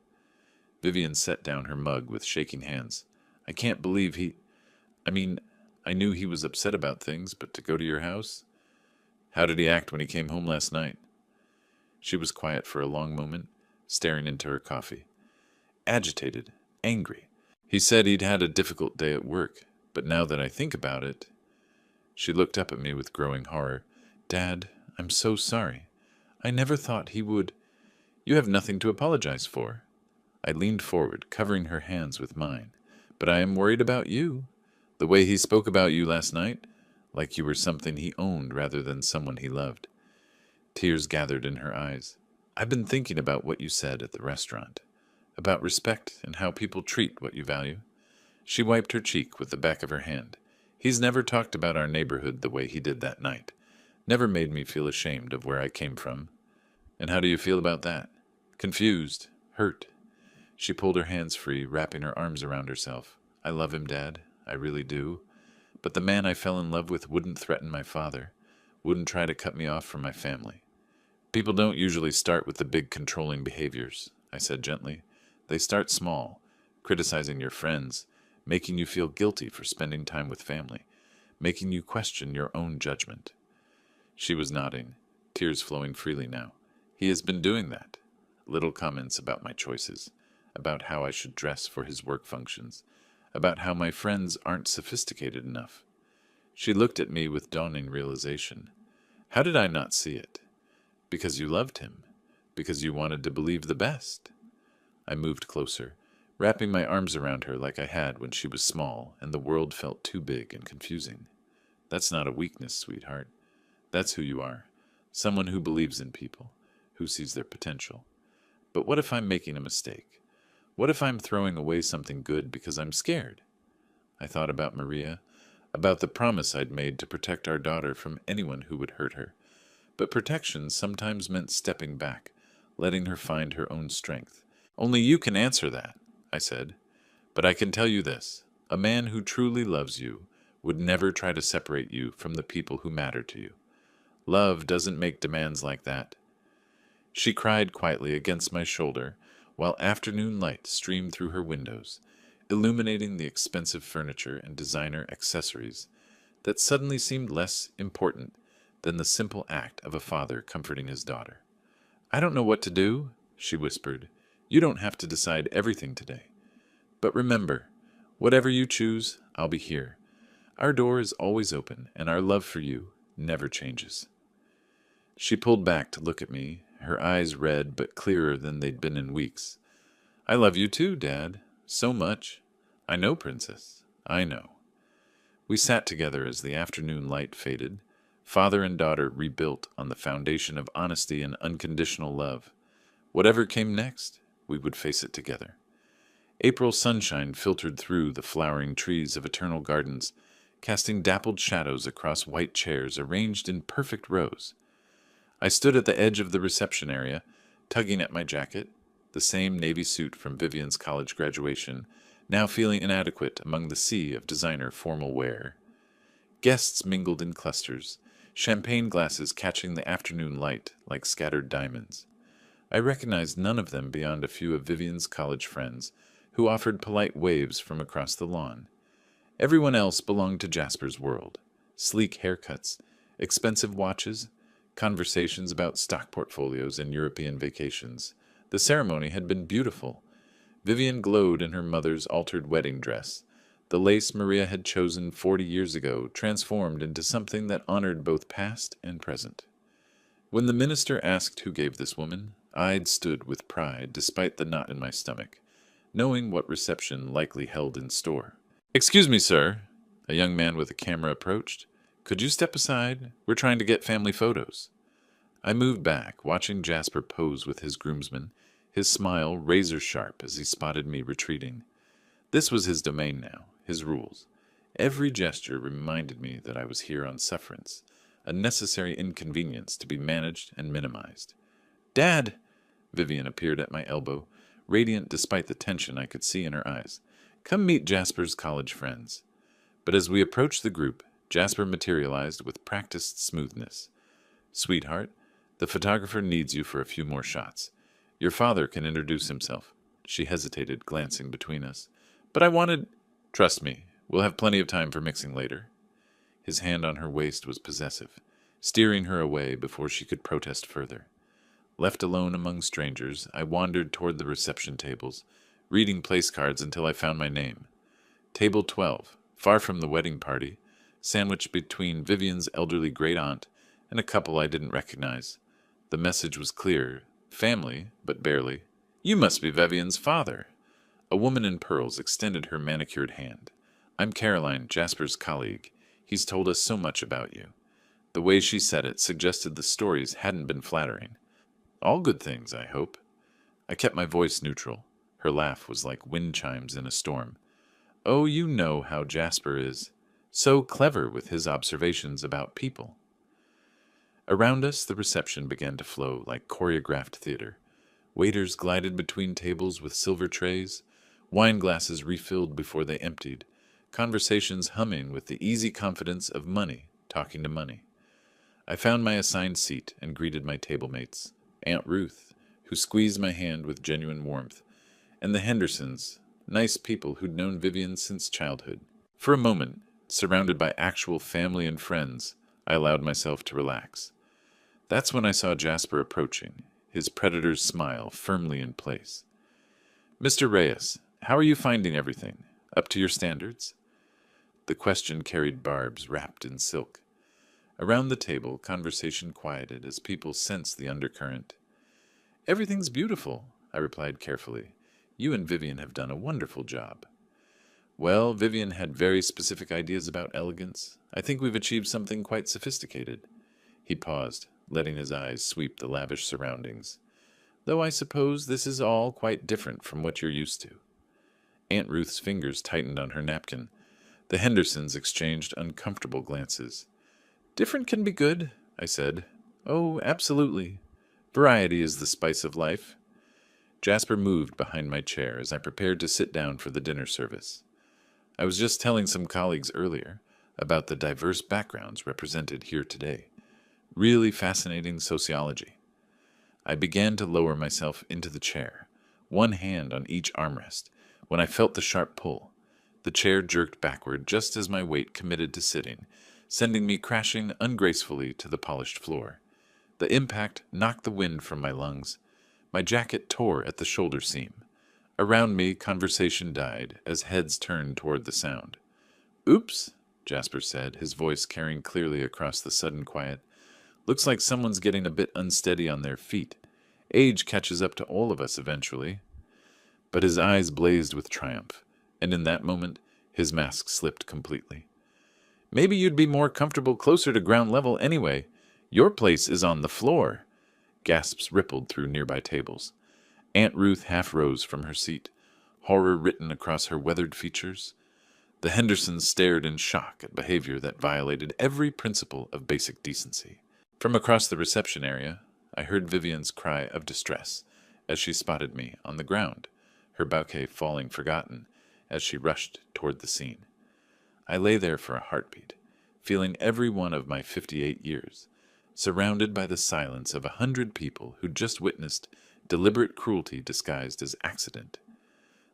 Vivian set down her mug with shaking hands. I can't believe I knew he was upset about things, but to go to your house? How did he act when he came home last night? She was quiet for a long moment, staring into her coffee. Agitated, angry. He said he'd had a difficult day at work, but now that I think about it... She looked up at me with growing horror. Dad, I'm so sorry. I never thought he would... You have nothing to apologize for. I leaned forward, covering her hands with mine. But I am worried about you. The way he spoke about you last night, like you were something he owned rather than someone he loved. Tears gathered in her eyes. I've been thinking about what you said at the restaurant, about respect and how people treat what you value. She wiped her cheek with the back of her hand. He's never talked about our neighborhood the way he did that night. Never made me feel ashamed of where I came from. And how do you feel about that? Confused, hurt. She pulled her hands free, wrapping her arms around herself. I love him, Dad. I really do. But the man I fell in love with wouldn't threaten my father, wouldn't try to cut me off from my family. People don't usually start with the big controlling behaviors, I said gently. They start small, criticizing your friends, making you feel guilty for spending time with family, making you question your own judgment. She was nodding, tears flowing freely now. He has been doing that. Little comments about my choices, about how I should dress for his work functions, about how my friends aren't sophisticated enough. She looked at me with dawning realization. How did I not see it? Because you loved him. Because you wanted to believe the best. I moved closer, wrapping my arms around her like I had when she was small and the world felt too big and confusing. That's not a weakness, sweetheart. That's who you are. Someone who believes in people, who sees their potential. But what if I'm making a mistake? What if I'm throwing away something good because I'm scared? I thought about Maria, about the promise I'd made to protect our daughter from anyone who would hurt her. But protection sometimes meant stepping back, letting her find her own strength. Only you can answer that, I said. But I can tell you this. A man who truly loves you would never try to separate you from the people who matter to you. Love doesn't make demands like that. She cried quietly against my shoulder, while afternoon light streamed through her windows, illuminating the expensive furniture and designer accessories that suddenly seemed less important than the simple act of a father comforting his daughter. I don't know what to do, she whispered. You don't have to decide everything today. But remember, whatever you choose, I'll be here. Our door is always open, and our love for you never changes. She pulled back to look at me, her eyes red but clearer than they'd been in weeks. I love you too, Dad. So much. I know, Princess. I know. We sat together as the afternoon light faded, father and daughter rebuilt on the foundation of honesty and unconditional love. Whatever came next, we would face it together. April sunshine filtered through the flowering trees of eternal gardens, casting dappled shadows across white chairs arranged in perfect rows. I stood at the edge of the reception area, tugging at my jacket, the same navy suit from Vivian's college graduation, now feeling inadequate among the sea of designer formal wear. Guests mingled in clusters, champagne glasses catching the afternoon light like scattered diamonds. I recognized none of them beyond a few of Vivian's college friends, who offered polite waves from across the lawn. Everyone else belonged to Jasper's world. Sleek haircuts, expensive watches, conversations about stock portfolios and European vacations. The ceremony had been beautiful. Vivian glowed in her mother's altered wedding dress. The lace Maria had chosen 40 years ago transformed into something that honored both past and present. When the minister asked who gave this woman, I stood with pride despite the knot in my stomach, knowing what reception likely held in store. "Excuse me, sir." A young man with a camera approached. "Could you step aside? We're trying to get family photos." I moved back, watching Jasper pose with his groomsmen, his smile razor sharp as he spotted me retreating. This was his domain now, his rules. Every gesture reminded me that I was here on sufferance, a necessary inconvenience to be managed and minimized. "Dad!" Vivian appeared at my elbow, radiant despite the tension I could see in her eyes. "Come meet Jasper's college friends." But as we approached the group, Jasper materialized with practiced smoothness. "Sweetheart, the photographer needs you for a few more shots. Your father can introduce himself." She hesitated, glancing between us. "But I wanted—" "Trust me, we'll have plenty of time for mixing later." His hand on her waist was possessive, steering her away before she could protest further. Left alone among strangers, I wandered toward the reception tables, reading place cards until I found my name. Table 12, far from the wedding party, sandwiched between Vivian's elderly great-aunt and a couple I didn't recognize. The message was clear. Family, but barely. "You must be Vivian's father." A woman in pearls extended her manicured hand. "I'm Caroline, Jasper's colleague. He's told us so much about you." The way she said it suggested the stories hadn't been flattering. "All good things, I hope." I kept my voice neutral. Her laugh was like wind chimes in a storm. "Oh, you know how Jasper is. So clever with his observations about people." Around us, the reception began to flow like choreographed theater. Waiters glided between tables with silver trays, wine glasses refilled before they emptied, conversations humming with the easy confidence of money talking to money. I found my assigned seat and greeted my table mates, Aunt Ruth, who squeezed my hand with genuine warmth, and the Hendersons, nice people who'd known Vivian since childhood. For a moment, surrounded by actual family and friends, I allowed myself to relax. That's when I saw Jasper approaching, his predator's smile firmly in place. "Mr. Reyes, how are you finding everything? Up to your standards?" The question carried barbs wrapped in silk. Around the table, conversation quieted as people sensed the undercurrent. "Everything's beautiful," I replied carefully. "You and Vivian have done a wonderful job." "Well, Vivian had very specific ideas about elegance. I think we've achieved something quite sophisticated." He paused, letting his eyes sweep the lavish surroundings. "Though I suppose this is all quite different from what you're used to." Aunt Ruth's fingers tightened on her napkin. The Hendersons exchanged uncomfortable glances. "Different can be good," I said. "Oh, absolutely. Variety is the spice of life." Jasper moved behind my chair as I prepared to sit down for the dinner service. I was just telling some colleagues earlier about the diverse backgrounds represented here today. Really fascinating sociology. I began to lower myself into the chair, one hand on each armrest, when I felt the sharp pull. The chair jerked backward just as my weight committed to sitting, sending me crashing ungracefully to the polished floor. The impact knocked the wind from my lungs. My jacket tore at the shoulder seam. Around me, conversation died as heads turned toward the sound. "Oops," Jasper said, his voice carrying clearly across the sudden quiet. "Looks like someone's getting a bit unsteady on their feet. Age catches up to all of us eventually." But his eyes blazed with triumph, and in that moment, his mask slipped completely. "Maybe you'd be more comfortable closer to ground level anyway. Your place is on the floor." Gasps rippled through nearby tables. Aunt Ruth half rose from her seat, horror written across her weathered features. The Hendersons stared in shock at behavior that violated every principle of basic decency. From across the reception area, I heard Vivian's cry of distress as she spotted me on the ground, her bouquet falling forgotten as she rushed toward the scene. I lay there for a heartbeat, feeling every one of my 58 years, surrounded by the silence of 100 people who'd just witnessed deliberate cruelty disguised as accident.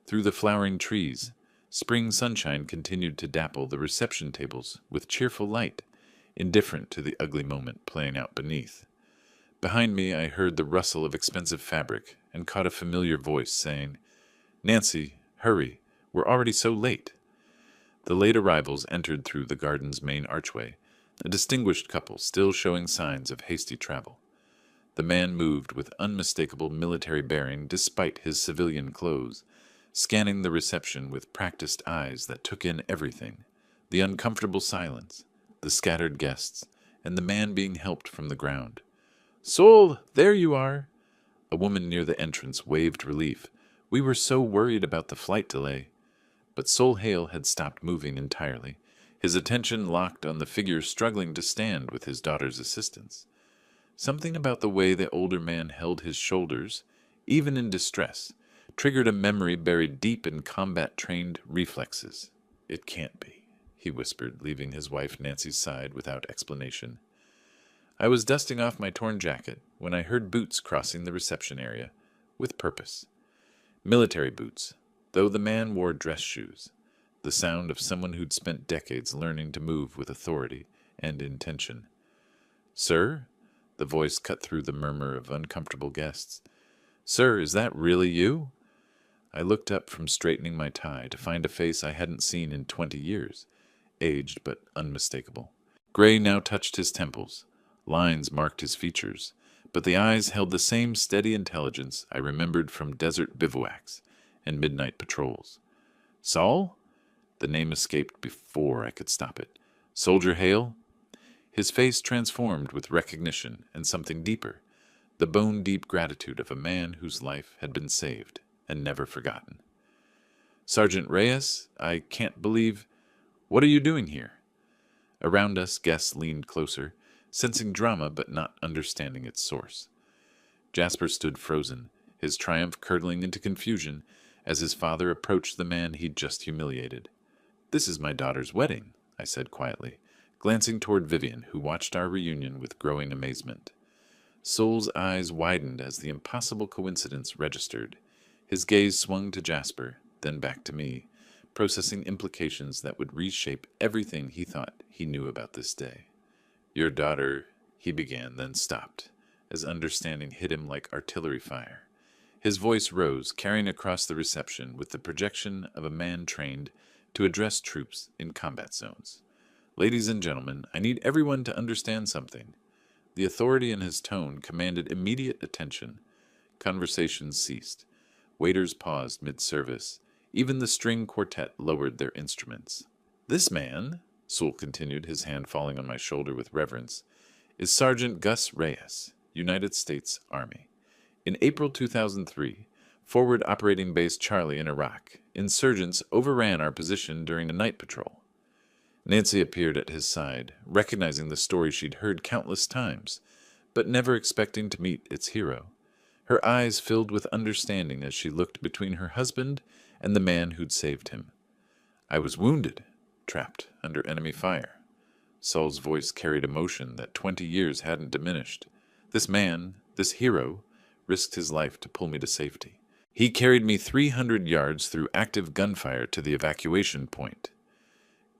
Through the flowering trees, spring sunshine continued to dapple the reception tables with cheerful light, indifferent to the ugly moment playing out beneath. Behind me, I heard the rustle of expensive fabric and caught a familiar voice saying, "Nancy, hurry, we're already so late." The late arrivals entered through the garden's main archway, a distinguished couple still showing signs of hasty travel. The man moved with unmistakable military bearing despite his civilian clothes, scanning the reception with practiced eyes that took in everything: the uncomfortable silence, the scattered guests, and the man being helped from the ground. "Sol, there you are!" A woman near the entrance waved relief. "We were so worried about the flight delay." But Sol Hale had stopped moving entirely, his attention locked on the figure struggling to stand with his daughter's assistance. Something about the way the older man held his shoulders, even in distress, triggered a memory buried deep in combat-trained reflexes. "It can't be," he whispered, leaving his wife Nancy's side without explanation. I was dusting off my torn jacket when I heard boots crossing the reception area, with purpose. Military boots, though the man wore dress shoes, the sound of someone who'd spent decades learning to move with authority and intention. "Sir?" The voice cut through the murmur of uncomfortable guests. "Sir, is that really you?" I looked up from straightening my tie to find a face I hadn't seen in 20 years, aged but unmistakable. Gray now touched his temples. Lines marked his features, but the eyes held the same steady intelligence I remembered from desert bivouacs and midnight patrols. "Saul?" The name escaped before I could stop it. "Soldier Hale?" His face transformed with recognition and something deeper, the bone-deep gratitude of a man whose life had been saved and never forgotten. "Sergeant Reyes, I can't believe... What are you doing here?" Around us, guests leaned closer, sensing drama but not understanding its source. Jasper stood frozen, his triumph curdling into confusion as his father approached the man he'd just humiliated. "This is my daughter's wedding," I said quietly, glancing toward Vivian, who watched our reunion with growing amazement. Sol's eyes widened as the impossible coincidence registered. His gaze swung to Jasper, then back to me, processing implications that would reshape everything he thought he knew about this day. "Your daughter," he began, then stopped, as understanding hit him like artillery fire. His voice rose, carrying across the reception with the projection of a man trained to address troops in combat zones. "Ladies and gentlemen, I need everyone to understand something." The authority in his tone commanded immediate attention. Conversations ceased. Waiters paused mid-service. Even the string quartet lowered their instruments. "This man," Sewell continued, his hand falling on my shoulder with reverence, "is Sergeant Gus Reyes, United States Army. In April 2003, forward operating base Charlie in Iraq, insurgents overran our position during a night patrol." Nancy appeared at his side, recognizing the story she'd heard countless times, but never expecting to meet its hero. Her eyes filled with understanding as she looked between her husband and the man who'd saved him. "I was wounded, trapped under enemy fire." Saul's voice carried emotion that 20 years hadn't diminished. "This man, this hero, risked his life to pull me to safety. He carried me 300 yards through active gunfire to the evacuation point."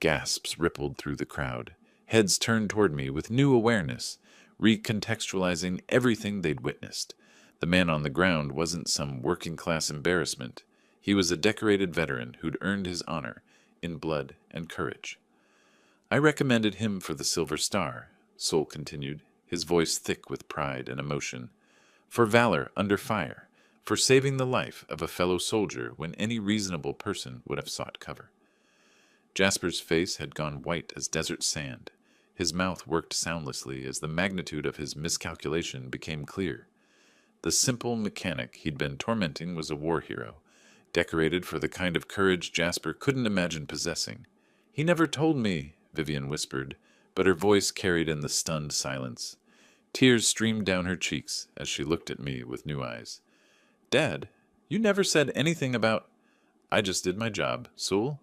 Gasps rippled through the crowd. Heads turned toward me with new awareness, recontextualizing everything they'd witnessed. The man on the ground wasn't some working-class embarrassment. He was a decorated veteran who'd earned his honor in blood and courage. "I recommended him for the Silver Star," Sol continued, his voice thick with pride and emotion. "For valor under fire, for saving the life of a fellow soldier when any reasonable person would have sought cover." Jasper's face had gone white as desert sand. His mouth worked soundlessly as the magnitude of his miscalculation became clear. The simple mechanic he'd been tormenting was a war hero, decorated for the kind of courage Jasper couldn't imagine possessing. "He never told me," Vivian whispered, but her voice carried in the stunned silence. Tears streamed down her cheeks as she looked at me with new eyes. "Dad, you never said anything about—" "I just did my job, Sewell,"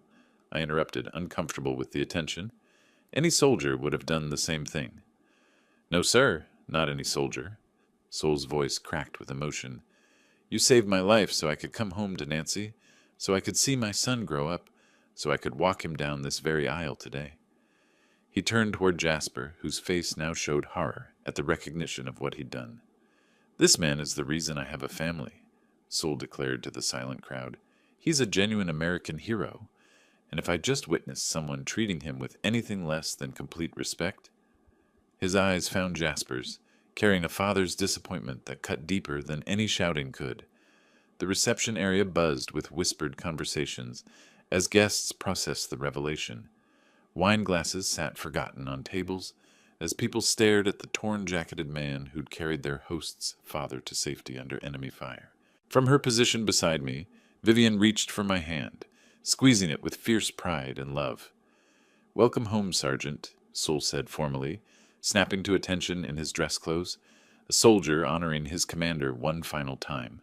I interrupted, uncomfortable with the attention. "Any soldier would have done the same thing." "No, sir, not any soldier." Sewell's voice cracked with emotion. "You saved my life so I could come home to Nancy, so I could see my son grow up, so I could walk him down this very aisle today." He turned toward Jasper, whose face now showed horror at the recognition of what he'd done. "This man is the reason I have a family," Sewell declared to the silent crowd. "He's a genuine American hero, and if I just witnessed someone treating him with anything less than complete respect—" His eyes found Jasper's, carrying a father's disappointment that cut deeper than any shouting could. The reception area buzzed with whispered conversations as guests processed the revelation. Wine glasses sat forgotten on tables as people stared at the torn-jacketed man who'd carried their host's father to safety under enemy fire. From her position beside me, Vivian reached for my hand, squeezing it with fierce pride and love. "Welcome home, Sergeant," Soul said formally, snapping to attention in his dress clothes, a soldier honoring his commander one final time.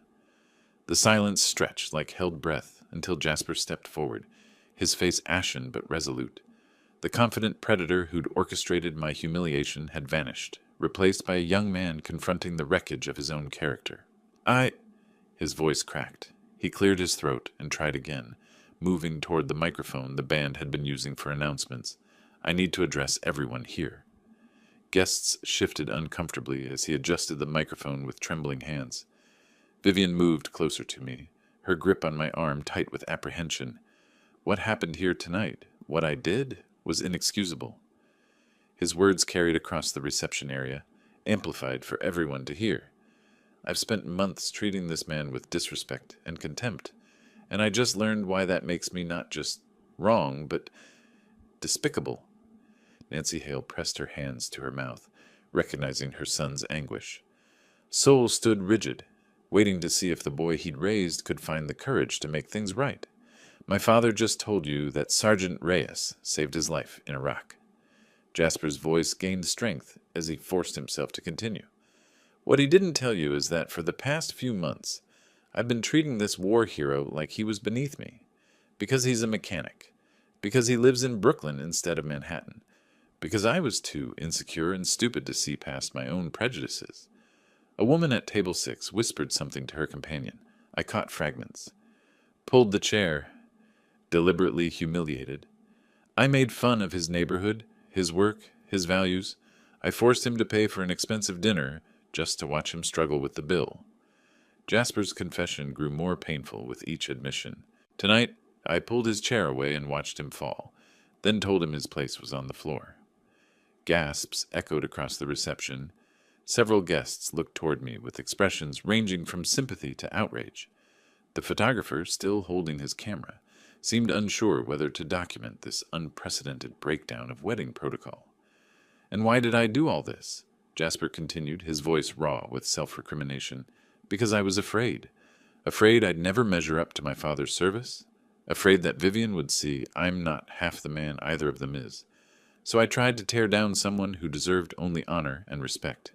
The silence stretched like held breath until Jasper stepped forward, his face ashen but resolute. The confident predator who'd orchestrated my humiliation had vanished, replaced by a young man confronting the wreckage of his own character. His voice cracked. He cleared his throat and tried again, moving toward the microphone the band had been using for announcements. "I need to address everyone here." Guests shifted uncomfortably as he adjusted the microphone with trembling hands. Vivian moved closer to me, her grip on my arm tight with apprehension. What happened here tonight, what I did, was inexcusable. His words carried across the reception area, amplified for everyone to hear. "I've spent months treating this man with disrespect and contempt, and I just learned why that makes me not just wrong, but despicable." Nancy Hale pressed her hands to her mouth, recognizing her son's anguish. Soul stood rigid, waiting to see if the boy he'd raised could find the courage to make things right. "My father just told you that Sergeant Reyes saved his life in Iraq." Jasper's voice gained strength as he forced himself to continue. "What he didn't tell you is that for the past few months, I've been treating this war hero like he was beneath me. Because he's a mechanic. Because he lives in Brooklyn instead of Manhattan. Because I was too insecure and stupid to see past my own prejudices." A woman at table 6 whispered something to her companion. I caught fragments. Pulled the chair, deliberately humiliated. I made fun of his neighborhood, his work, his values. I forced him to pay for an expensive dinner just to watch him struggle with the bill. Jasper's confession grew more painful with each admission. Tonight, I pulled his chair away and watched him fall, then told him his place was on the floor. Gasps echoed across the reception. Several guests looked toward me with expressions ranging from sympathy to outrage. The photographer, still holding his camera, seemed unsure whether to document this unprecedented breakdown of wedding protocol. "And why did I do all this?" Jasper continued, his voice raw with self-recrimination. "Because I was afraid. Afraid I'd never measure up to my father's service. Afraid that Vivian would see I'm not half the man either of them is. So I tried to tear down someone who deserved only honor and respect."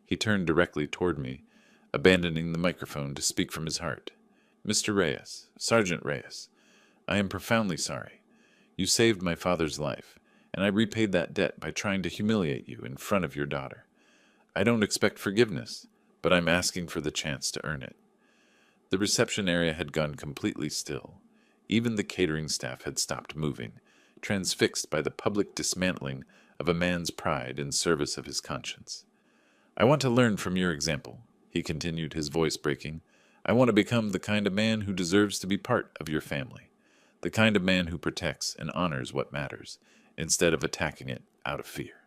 He turned directly toward me, abandoning the microphone to speak from his heart. "Mr. Reyes, Sergeant Reyes, I am profoundly sorry. You saved my father's life, and I repaid that debt by trying to humiliate you in front of your daughter. I don't expect forgiveness, but I'm asking for the chance to earn it." The reception area had gone completely still. Even the catering staff had stopped moving, transfixed by the public dismantling of a man's pride in service of his conscience. "I want to learn from your example," he continued, his voice breaking. "I want to become the kind of man who deserves to be part of your family, the kind of man who protects and honors what matters, instead of attacking it out of fear."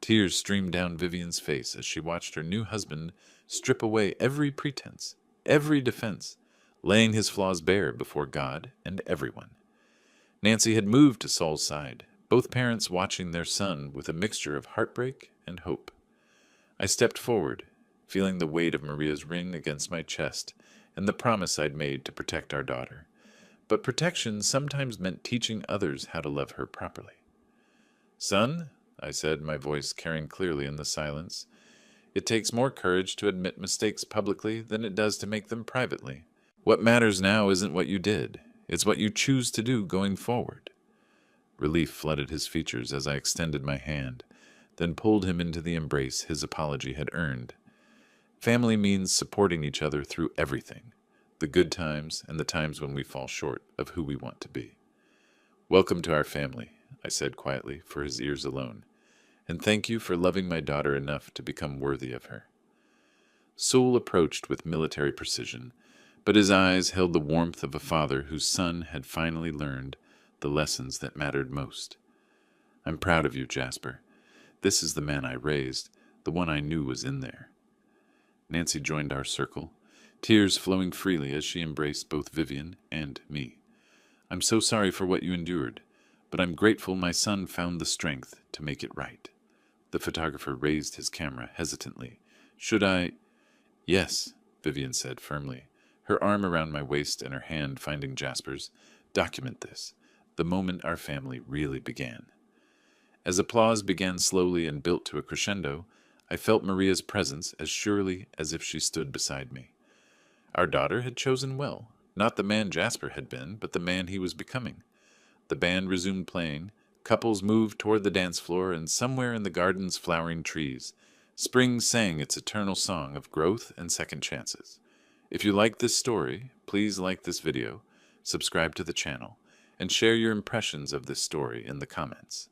Tears streamed down Vivian's face as she watched her new husband strip away every pretense, every defense, laying his flaws bare before God and everyone. Nancy had moved to Saul's side, both parents watching their son with a mixture of heartbreak and hope. I stepped forward, feeling the weight of Maria's ring against my chest and the promise I'd made to protect our daughter. But protection sometimes meant teaching others how to love her properly. "Son," I said, my voice carrying clearly in the silence, "it takes more courage to admit mistakes publicly than it does to make them privately. What matters now isn't what you did, it's what you choose to do going forward." Relief flooded his features as I extended my hand, then pulled him into the embrace his apology had earned. Family means supporting each other through everything, the good times and the times when we fall short of who we want to be. "Welcome to our family," I said quietly for his ears alone, "and thank you for loving my daughter enough to become worthy of her." Sewell approached with military precision, but his eyes held the warmth of a father whose son had finally learned the lessons that mattered most. "I'm proud of you, Jasper. This is the man I raised, the the one I knew was in there. Nancy joined our circle, tears flowing freely as she embraced both Vivian and me. I'm so sorry for what you endured, but I'm grateful my son found the strength to make it right. The photographer raised his camera hesitantly. Should I? Yes, Vivian said firmly, her arm around my waist and her hand finding Jasper's. Document this, the moment our family really began. As applause began slowly and built to a crescendo, I felt Maria's presence as surely as if she stood beside me. Our daughter had chosen well, not the man Jasper had been, but the man he was becoming. The band resumed playing, couples moved toward the dance floor, and somewhere in the garden's flowering trees, spring sang its eternal song of growth and second chances. If you like this story, please like this video, subscribe to the channel, and share your impressions of this story in the comments.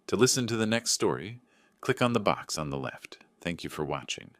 To listen to the next story, click on the box on the left. Thank you for watching.